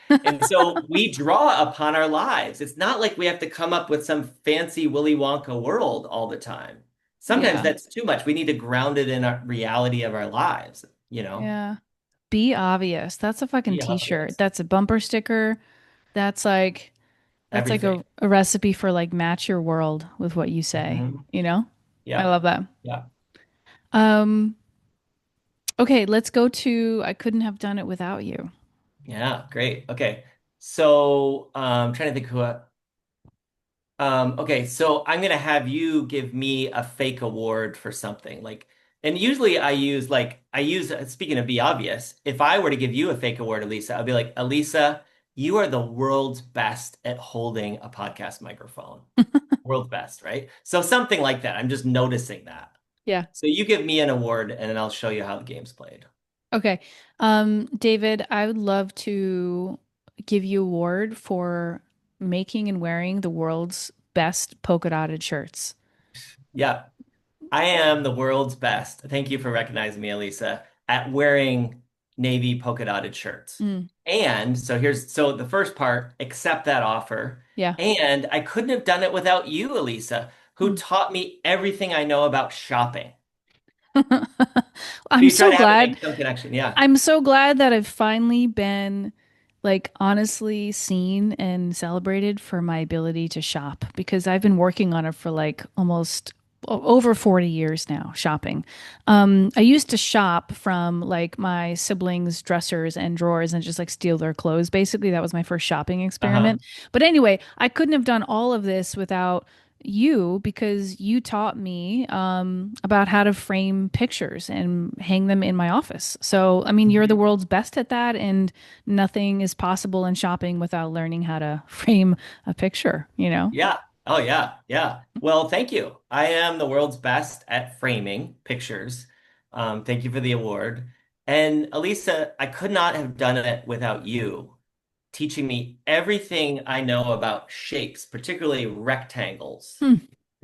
And so we draw upon our lives. It's not like we have to come up with some fancy Willy Wonka world all the time. Sometimes Yeah. that's too much. We need to ground it in our reality of our lives, you know? Yeah. Be obvious. That's a fucking Be t-shirt. obvious. That's a bumper sticker. That's like that's like Everything. a recipe for like match your world with what you say, Mhm. you know? I Yeah. love that. Yeah. Um, okay, let's go to I couldn't have done it without you. Yeah. Great. Okay. So, I'm trying to think who. Okay, so I'm gonna have you give me a fake award for something. And usually I use speaking of be obvious, if I were to give you a fake award, Elisa, I'd be like, Elisa, you are the world's best at holding a podcast microphone. World's best, right? So something like that. I'm just noticing that. Yeah. So you give me an award and then I'll show you how the game's played. Okay. David, I would love to give you a award for making and wearing the world's best polka dotted shirts. Yeah. I am the world's best. Thank you for recognizing me, Elisa, at wearing navy polka dotted shirts. Mm, And so the first part, accept that offer. yeah. And I couldn't have done it without you, Elisa, who Mm. taught me everything I know about shopping. So I'm you try so to have it glad. make some connection. Yeah. I'm so glad that I've finally been like honestly seen and celebrated for my ability to shop because I've been working on it for like almost over 40 years now, shopping. I used to shop from like my siblings' dressers and drawers and just like steal their clothes. Basically, that was my first shopping Uh-huh. experiment. But anyway, I couldn't have done all of this without you because you taught me about how to frame pictures and hang them in my office. So, I mean, you're the Mhm. world's best at that, and nothing is possible in shopping without learning how to frame a picture, you know? Yeah. Oh, yeah. Yeah. Well, thank you. I am the world's best at framing pictures. Thank you for the award. And Elisa, I could not have done it without you teaching me everything I know about shapes, particularly rectangles. Hmm.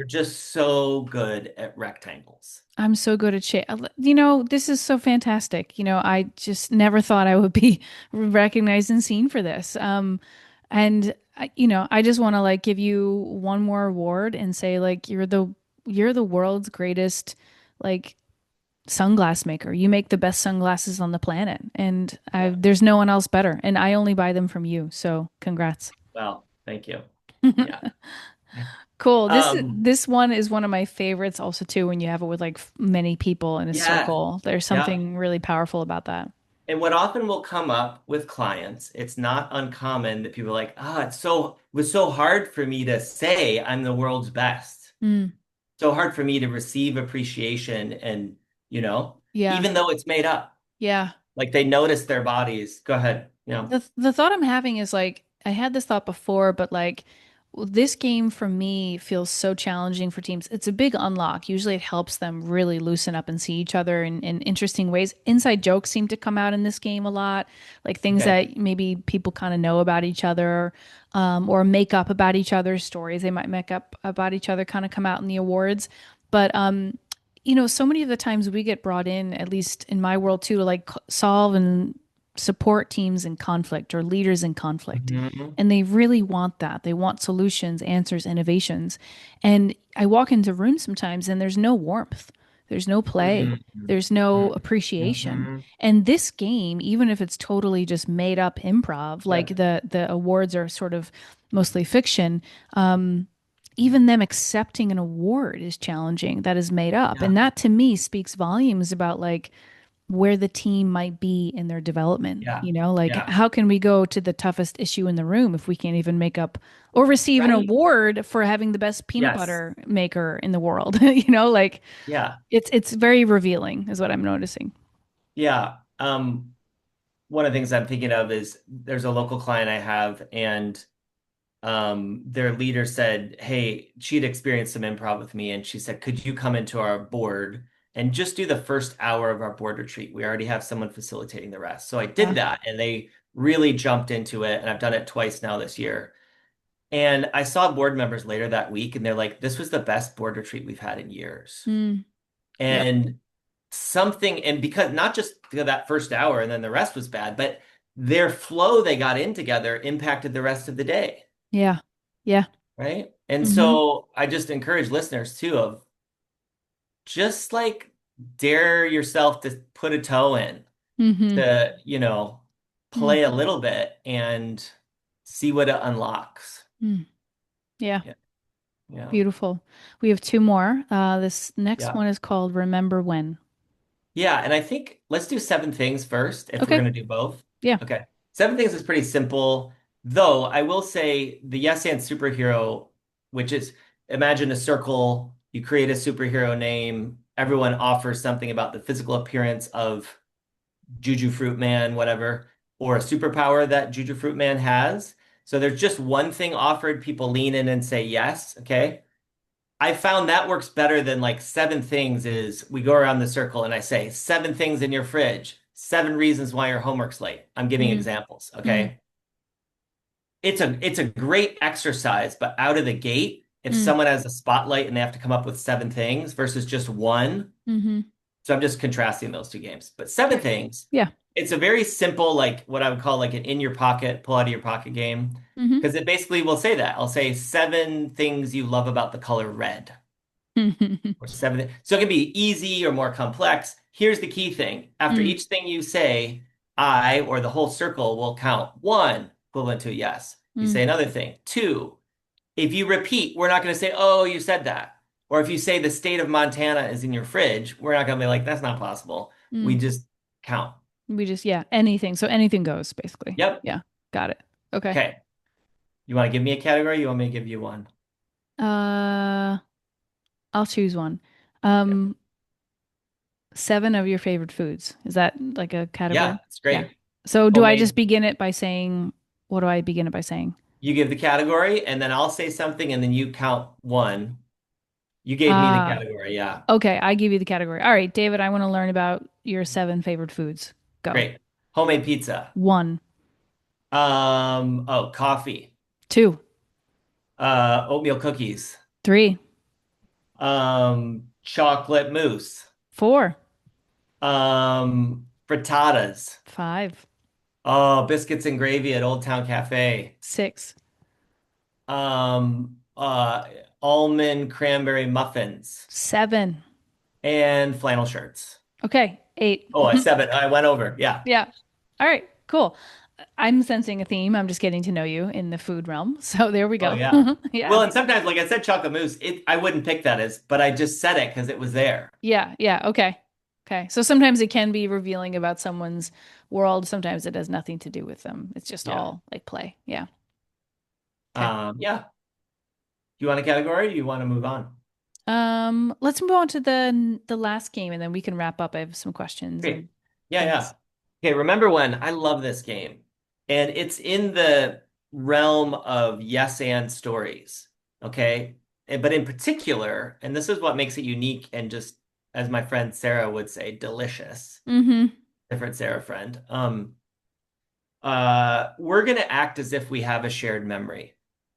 You're just so good at rectangles. I'm so good at shape. This is so fantastic. I just never thought I would be recognized and seen for this. And I just want to like give you one more award and say like you're the world's greatest like sunglass maker. You make the best sunglasses on the planet, and Yeah. there's no one else better. And I only buy them from you. So congrats. Well, thank you. Yeah. Cool. This Um, this one is one of my favorites also too when you have it with like many people in a yeah. circle. There's Yeah. something really powerful about that. And what often will come up with clients, it's not uncommon that people are like, it was so hard for me to say I'm the world's best. Mm, So hard for me to receive appreciation and, yeah. even though it's made up, Yeah. like they notice their bodies. Go ahead. The thought I'm having is like I had this thought before, but like this game for me feels so challenging for teams. It's a big unlock. Usually it helps them really loosen up and see each other in interesting ways. Inside jokes seem to come out in this game a lot, like things Okay. that maybe people kind of know about each other, or make up about each other's stories. They might make up about each other, kind of come out in the awards. But so many of the times we get brought in, at least in my world too, to like solve and support teams in conflict or leaders in conflict. Hmm. And they really want that. They want solutions, answers, innovations. And I walk into rooms sometimes and there's no warmth, there's no play, Hmm. there's no appreciation. Hmm. And this game, even if it's totally just made up improv, like Yeah. the awards are sort of mostly fiction, even them accepting an award is challenging that is made up. Yeah. And that to me speaks volumes about like where the team might be in their development. Yeah. Like Yeah. how can we go to the toughest issue in the room if we can't even make up or receive an Right. award for having the best peanut Yes. butter maker in the world? Like Yeah. it's very revealing is what I'm noticing. Yeah. One of the things I'm thinking of is there's a local client I have, and their leader said, hey, she'd experienced some improv with me, and she said, could you come into our board and just do the first hour of our board retreat? We already have someone facilitating the rest. So I did Uh, that, and they really jumped into it, and I've done it twice now this year. And I saw board members later that week, and they're like, this was the best board retreat we've had in years. mm, yep. And and because not just that first hour and then the rest was bad, but their flow they got in together impacted the rest of the day. Yeah. Yeah. Right. And Mm-hmm. so I just encourage listeners too of just like dare yourself to put a toe in Mm-hmm. to, Mm, play a little bit and see what it unlocks. mm. Yeah. Yeah. Yeah. Beautiful. We have two more. This next Yeah. one is called Remember When. Yeah. And I think let's do seven things first if we're Okay. going to do both. Yeah. Okay. Seven things is pretty simple, though I will say the yes and superhero, which is imagine a circle, you create a superhero name, everyone offers something about the physical appearance of Juju Fruit Man, whatever, or a superpower that Juju Fruit Man has. So there's just one thing offered, people lean in and say yes. Okay. I found that works better than like seven things is we go around the circle and I say seven things in your fridge, seven reasons why your homework's late. I'm giving Mm, examples. mm, Okay. It's a great exercise, but out of the gate, if mm, someone has a spotlight and they have to come up with seven things versus just one, mm-hmm. so I'm just contrasting those two games. But seven Okay. things, Yeah. it's a very simple, like what I would call like an in your pocket, pull out of your pocket game. Mm-hmm. Because it basically will say that. I'll say seven things you love about the color red. Or seven. So it can be easy or more complex. Here's the key thing. After Mm, each thing you say, I or the whole circle will count one, equivalent to a yes. You mm, say another thing. Two. If you repeat, we're not going to say, oh, you said that. Or if you say the state of Montana is in your fridge, we're not going to be like, that's not possible. We mm. just count. Yeah, anything. So anything goes, basically. Yep. Yeah. Got it. Okay. Okay. You want to give me a category? You want me to give you one? Uh, I'll choose one. Yeah. Um, seven of your favorite foods. Is that like a Yeah, category? it's Yeah. great. So do I just Homemade. begin it by saying, what do I begin it by saying? You give the category, and then I'll say something, and then you count one. You gave me the Ah, category. Yeah. okay. I give you the category. All right, David, I want to learn about your seven favorite foods. Go. Great. Homemade pizza. One, Oh, coffee. two, Oatmeal cookies. three, Chocolate mousse, 4, frittatas. 5, Oh, biscuits and gravy at Old Town Cafe. 6, Um, uh, almond cranberry muffins 7. and flannel shirts. Okay, 8. Oh, I seven. I went over. Yeah. Yeah. All right, cool. I'm sensing a theme. I'm just getting to know you in the food realm. So there we Oh, go. yeah. Yeah. Well, and sometimes, like I said, chocolate mousse. I wouldn't pick that as, but I just said it because it was there. Yeah. Yeah. Okay. Okay. So sometimes it can be revealing about someone's world. Sometimes it has nothing to do with them. It's just Yeah. all like play. Yeah. Okay. Yeah. Do you want a category? Or do you want to move on? Let's move on to the last game and then we can wrap up. I have some questions and Great. Yeah, things. yeah. Okay, remember when I love this game, and it's in the realm of yes and stories. Okay. But in particular, and this is what makes it unique and just, as my friend Sarah would say, delicious. Mm-hmm. Different Sarah friend. We're gonna act as if we have a shared memory.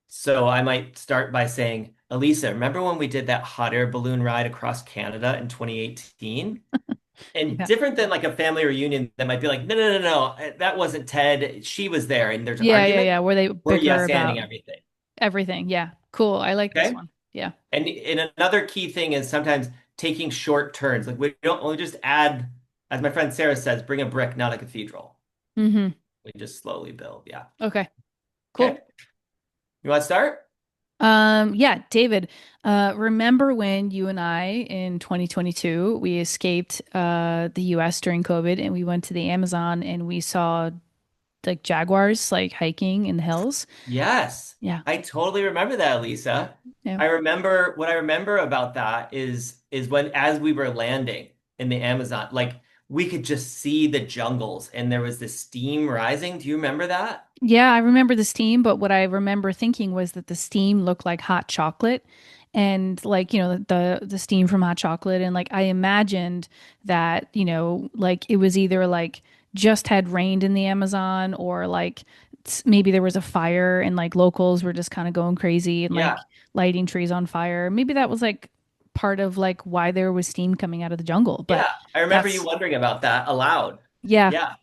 So I might start by saying, Elisa, remember when we did that hot air balloon ride across Canada in 2018? And Yeah. different than like a family reunion that might be like, no, no, no, no, that wasn't Ted. She was there, and there's Yeah. Yeah. argument. Yeah. Where they We're bicker yes-anding about everything. everything. Yeah. Cool. I like this Okay. one. Yeah. And another key thing is sometimes taking short turns. Like we don't only just add, as my friend Sarah says, bring a brick, not a cathedral. Mm-hmm. We just slowly build. Yeah. Okay. Okay. Cool. You want to start? Yeah, David, remember when you and I in 2022 we escaped the US during COVID and we went to the Amazon and we saw like jaguars like hiking in the hills? Yes, Yeah. I totally remember that, Lisa. Yeah. I remember what I remember about that is when as we were landing in the Amazon, like we could just see the jungles and there was this steam rising. Do you remember that? Yeah, I remember the steam, but what I remember thinking was that the steam looked like hot chocolate and like, the steam from hot chocolate and like I imagined that, like it was either like just had rained in the Amazon or like maybe there was a fire and like locals were just kind of going crazy and like Yeah. lighting trees on fire. Maybe that was like part of like why there was steam coming out of the jungle, but Yeah. I remember you that's wondering about that aloud. yeah, Yeah.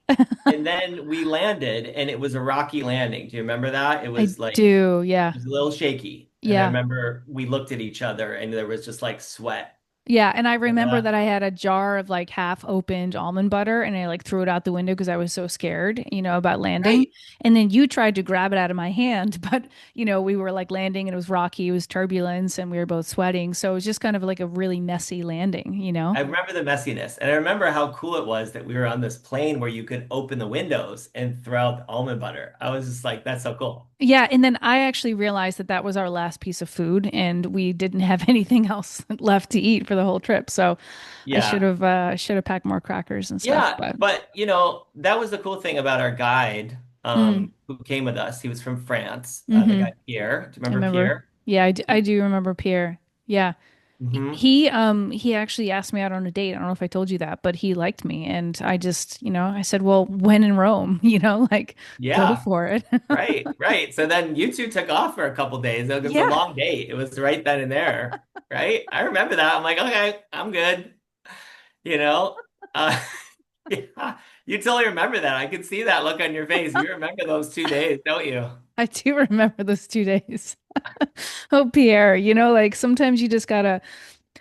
And then we landed and it was a rocky landing. Do you remember that? It I was like do. Yeah. it was a little shaky. And I Yeah. remember we looked at each other and there was just like sweat. Yeah, and I Remember remember that? that I had a jar of like half opened almond butter and I like threw it out the window because I was so scared, about landing. Right. And then you tried to grab it out of my hand, but we were like landing and it was rocky, it was turbulence and we were both sweating. So it was just kind of like a really messy landing. I remember the messiness, and I remember how cool it was that we were on this plane where you could open the windows and throw out the almond butter. I was just like, that's so cool. Yeah, and then I actually realized that that was our last piece of food and we didn't have anything else left to eat for the whole trip. So I Yeah. should have packed more crackers and stuff, Yeah, but but that was the cool thing about our guide mm, who came with us. He was from France, the hmm guy Pierre. Do you I remember remember. Pierre? Yeah, I do remember Pierre. Yeah. Hmm. He actually asked me out on a date. I don't know if I told you that, but he liked me and I just, I said, "Well, when in Rome, like go Yeah, for it." right, right. So then you two took off for a couple days. It was a Yeah. long date. It was right then and there, right? I remember that. I'm like, okay, I'm good. You know, uh, yeah, you totally remember that. I can see that look on your face. You remember those 2 days, don't you? I do remember those 2 days. Oh, Pierre, like sometimes you just gotta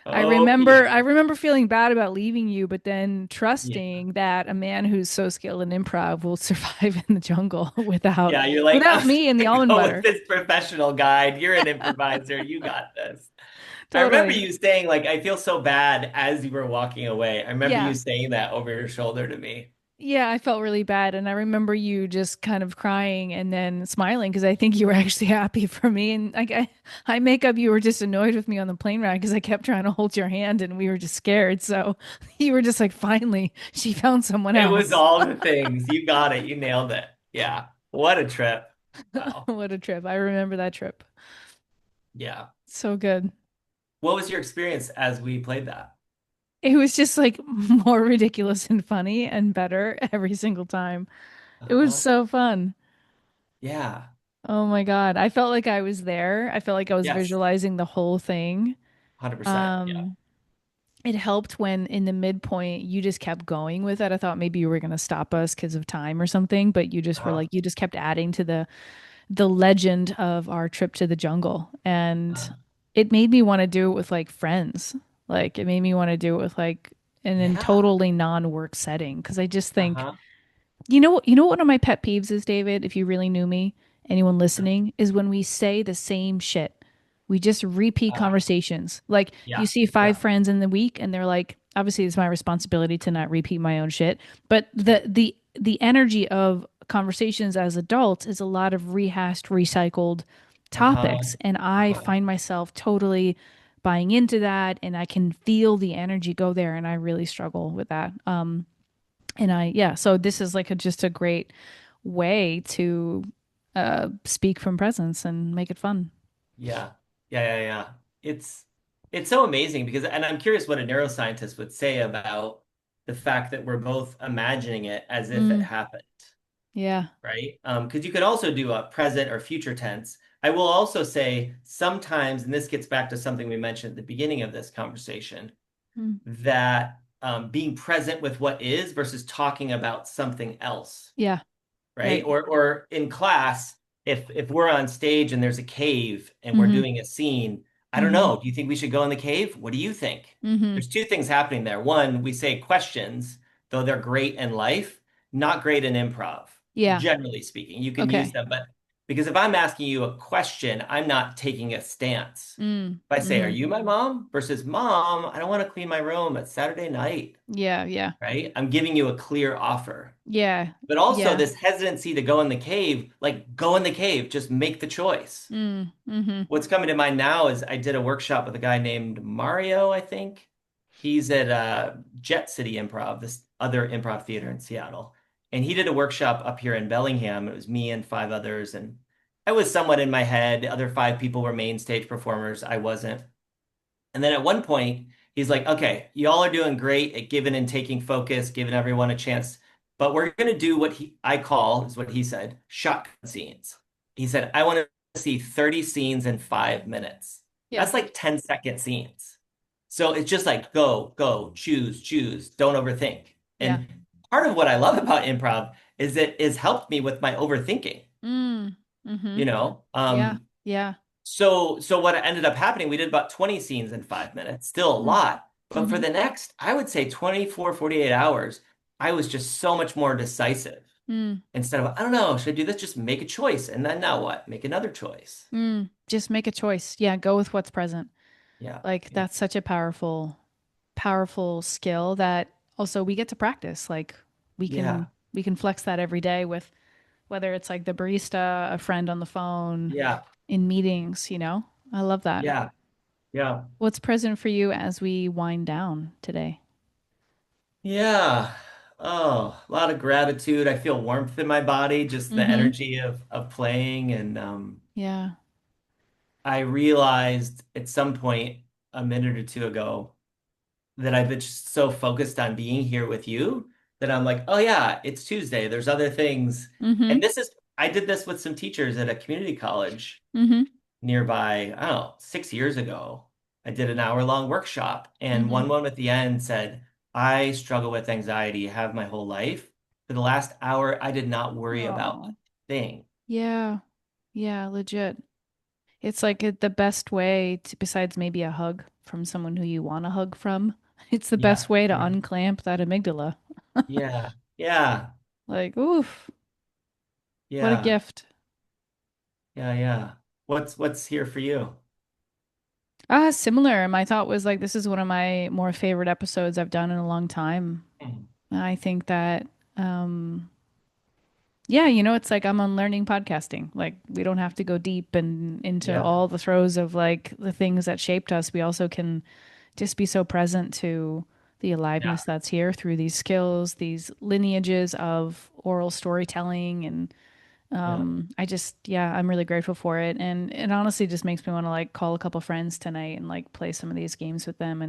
Oh, I Pierre. remember feeling bad about leaving you, but then Yeah. trusting that a man who's so skilled in improv will survive in the jungle without Yeah, you're like, without I'm me and the gonna almond go with butter. this professional guide. You're an improviser. You got this. I remember Totally. you saying, like, I feel so bad as you were walking away. I remember you Yeah. saying that over your shoulder to me. Yeah, I felt really bad. And I remember you just kind of crying and then smiling because I think you were actually happy for me. And like I make up you were just annoyed with me on the plane ride because I kept trying to hold your hand and we were just scared. So you were just like, finally, she found someone It was else. all the things. You got it. You nailed it. Yeah. What a trip. Wow. What a trip. I remember that trip. Yeah. So good. What was your experience as we played that? It was just like more ridiculous and funny and better every single time. It was Uh-huh. so fun. Yeah. Oh my God. I felt like I was there. I felt like I was Yes. visualizing the whole thing. 100%. Yeah. Um, it helped when in the midpoint you just kept going with it. I thought maybe you were going to stop us because of time or something, but you just were Uh-huh. like you just kept adding to the legend of our trip to the jungle. And Uh, it made me want to do it with like friends. Like it made me want to do it with like in yeah. totally non-work setting because I just think Uh-huh. you know what one of my pet peeves is, David, if you really knew me, anyone listening, is when we say the same shit. We just repeat Uh, conversations. Like you yeah. see five Yeah. friends in the week and they're like, obviously it's my responsibility to not repeat my own shit, but Yeah. the energy of conversations as adults is a lot of rehashed, recycled Uh-huh. topics, and I Uh-huh. find myself totally buying into that and I can feel the energy go there and I really struggle with that. Yeah, so this is like just a great way to speak from presence and make it fun. Yeah. Yeah. Yeah. Yeah. It's it's so amazing because, and I'm curious what a neuroscientist would say about the fact that we're both imagining it as if it Mm, happened, yeah. right? Because you could also do a present or future tense. I will also say sometimes, and this gets back to something we mentioned at the beginning of this conversation, Mm, that being present with what is versus talking about something else, yeah, right? right. Or in class, if we're on stage and there's a cave and we're Mm-hmm. doing a scene, I don't Mm-hmm. know. Do you think we should go in the cave? What do you think? Mm-hmm. There's two things happening there. One, we say questions, though they're great in life, not great in improv, Yeah. generally speaking. You can use Okay. them, but because if I'm asking you a question, I'm not taking a stance. Mm. If I say, "Are Mm-hmm. you my mom?" versus "Mom, I don't want to clean my room. It's Saturday night," Yeah, yeah. right? I'm giving you a clear offer. Yeah. But also Yeah. this hesitancy to go in the cave, like go in the cave, just make the choice. Mm. Mm-hmm. What's coming to mind now is I did a workshop with a guy named Mario, I think. He's at Jet City Improv, this other improv theater in Seattle. And he did a workshop up here in Bellingham. It was me and five others. And I was somewhat in my head. The other five people were main stage performers. I wasn't. And then at one point, he's like, okay, y'all are doing great at giving and taking focus, giving everyone a chance. But we're going to do what I call, is what he said, shotgun scenes. He said, I want to see 30 scenes in 5 minutes. Yeah. That's like 10-second scenes. So it's just like go, go, choose, choose, don't overthink. Yeah. And part of what I love about improv is it has helped me with my overthinking, Mm. Mm-hmm. you know? Yeah. Yeah. So what ended up happening, we did about 20 scenes in 5 minutes, still a Mm. lot. But for Mm-hmm. the next, I would say 24, 48 hours, I was just so much more decisive. Mm. Instead of, I don't know, should I do this? Just make a choice. And then now what? Make another choice. Mm. Just make a choice. Yeah, go with what's present. Yeah. Like Yeah. that's such a powerful skill that also we get to practice. Like we can Yeah. we can flex that every day with whether it's like the barista, a friend on the phone, Yeah. in meetings, I love that. Yeah. Yeah. What's present for you as we wind down today? Yeah. Oh, a lot of gratitude. I feel warmth in my body, just the Mm-hmm. energy of playing. And Yeah. I realized at some point a minute or two ago that I've been just so focused on being here with you that I'm like, oh yeah, it's Tuesday. There's other things. And Mm-hmm. I did this with some teachers at a community college Mm-hmm. nearby, I don't know, 6 years ago. I did an hour-long workshop, and Mm-hmm. one at the end said, I struggle with anxiety, have my whole life. For the last hour, I did not worry about a Oh, thing. yeah. Yeah, legit. It's like the best way to, besides maybe a hug from someone who you want a hug from, it's the Yeah, best way to yeah, unclamp that amygdala. yeah, yeah, Like, oof, what a yeah, gift. yeah, yeah. What's here for you? Similar. My thought was like, this is one of my more favorite episodes I've done in a long time. I think that, um, yeah, it's like I'm unlearning podcasting. Like, we don't have to go deep and into Yeah, all the throes of like the things that shaped us. We also can just be so present to the yeah, aliveness that's here through these skills, these lineages of oral storytelling. And yeah, yeah, I'm really grateful for it. And it honestly just makes me want to like call a couple friends tonight and like play some of these games with them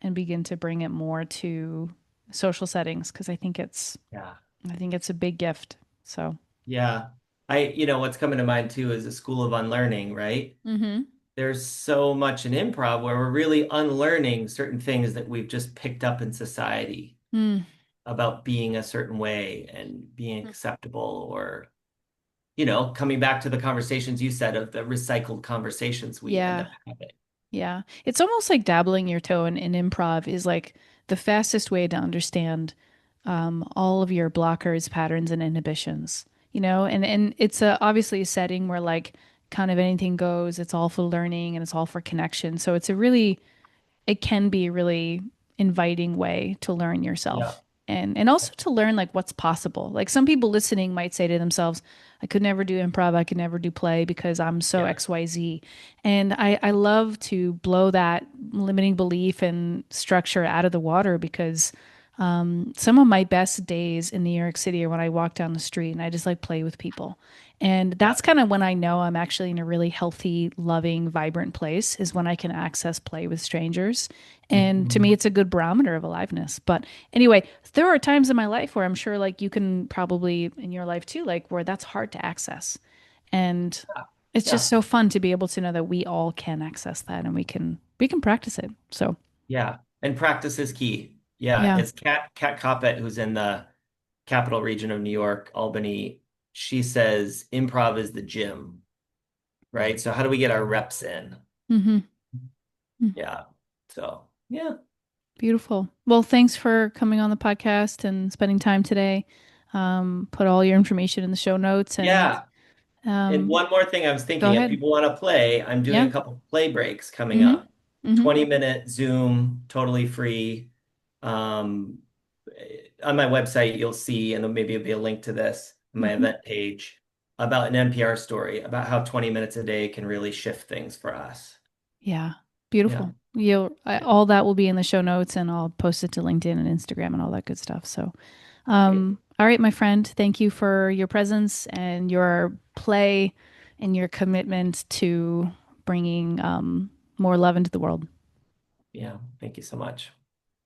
and begin to bring it more to social settings because yeah. I think it's a big gift. So, Yeah. What's coming to mind too is the School of Unlearning, right? mm-hmm. there's so much in improv where we're really unlearning certain things that we've just picked up in society Mm. about being a certain way and being acceptable, or, coming back to the conversations you said of the recycled conversations we end Yeah. up having. Yeah. It's almost like dabbling your toe in improv is like the fastest way to understand all of your blockers, patterns, and inhibitions, and it's obviously a setting where like kind of anything goes. It's all for learning and it's all for connection. So it can be a really inviting way to learn Yeah. yourself and also to learn like what's possible. Like some people listening might say to themselves, I could never do improv, I could never do play because I'm so Yeah. XYZ. And I love to blow that limiting belief and structure out of the water because some of my best days in New York City are when I walk down the street and I just like play with people. And Yeah. that's kind of when I know I'm actually in a really healthy, loving, vibrant place is when I can access play with strangers. And to me, Mhm. it's a good barometer of aliveness. But anyway, there are times in my life where I'm sure like you can probably in your life too, like where that's hard to access. And it's just Yeah. so fun to be able to know that we all can access that and we can practice it. So Yeah. And practice is key. Yeah. yeah. It's Kat Koppett, who's in the capital region of New York, Albany. She says improv is the gym, right? So how do we get our reps in? Hmm. Yeah. So, yeah. Beautiful. Well, thanks for coming on the podcast and spending time today. Put all your information in the show notes and Yeah. And um, one more thing I was go thinking, if ahead. people want to play, I'm doing Yeah. a couple play breaks coming Hmm. up. Hmm. 20-minute Zoom, totally free. Um, on my website, you'll see, and then maybe it'll be a link to this on my Hmm. event page about an NPR story about how 20 minutes a day can really shift things for us. Yeah. Yeah. Beautiful. All that will be in the show notes and I'll post it to LinkedIn and Instagram and all that good stuff. So, Great. all right, my friend, thank you for your presence and your play and your commitment to bringing more love into the world. Yeah. Thank you so much.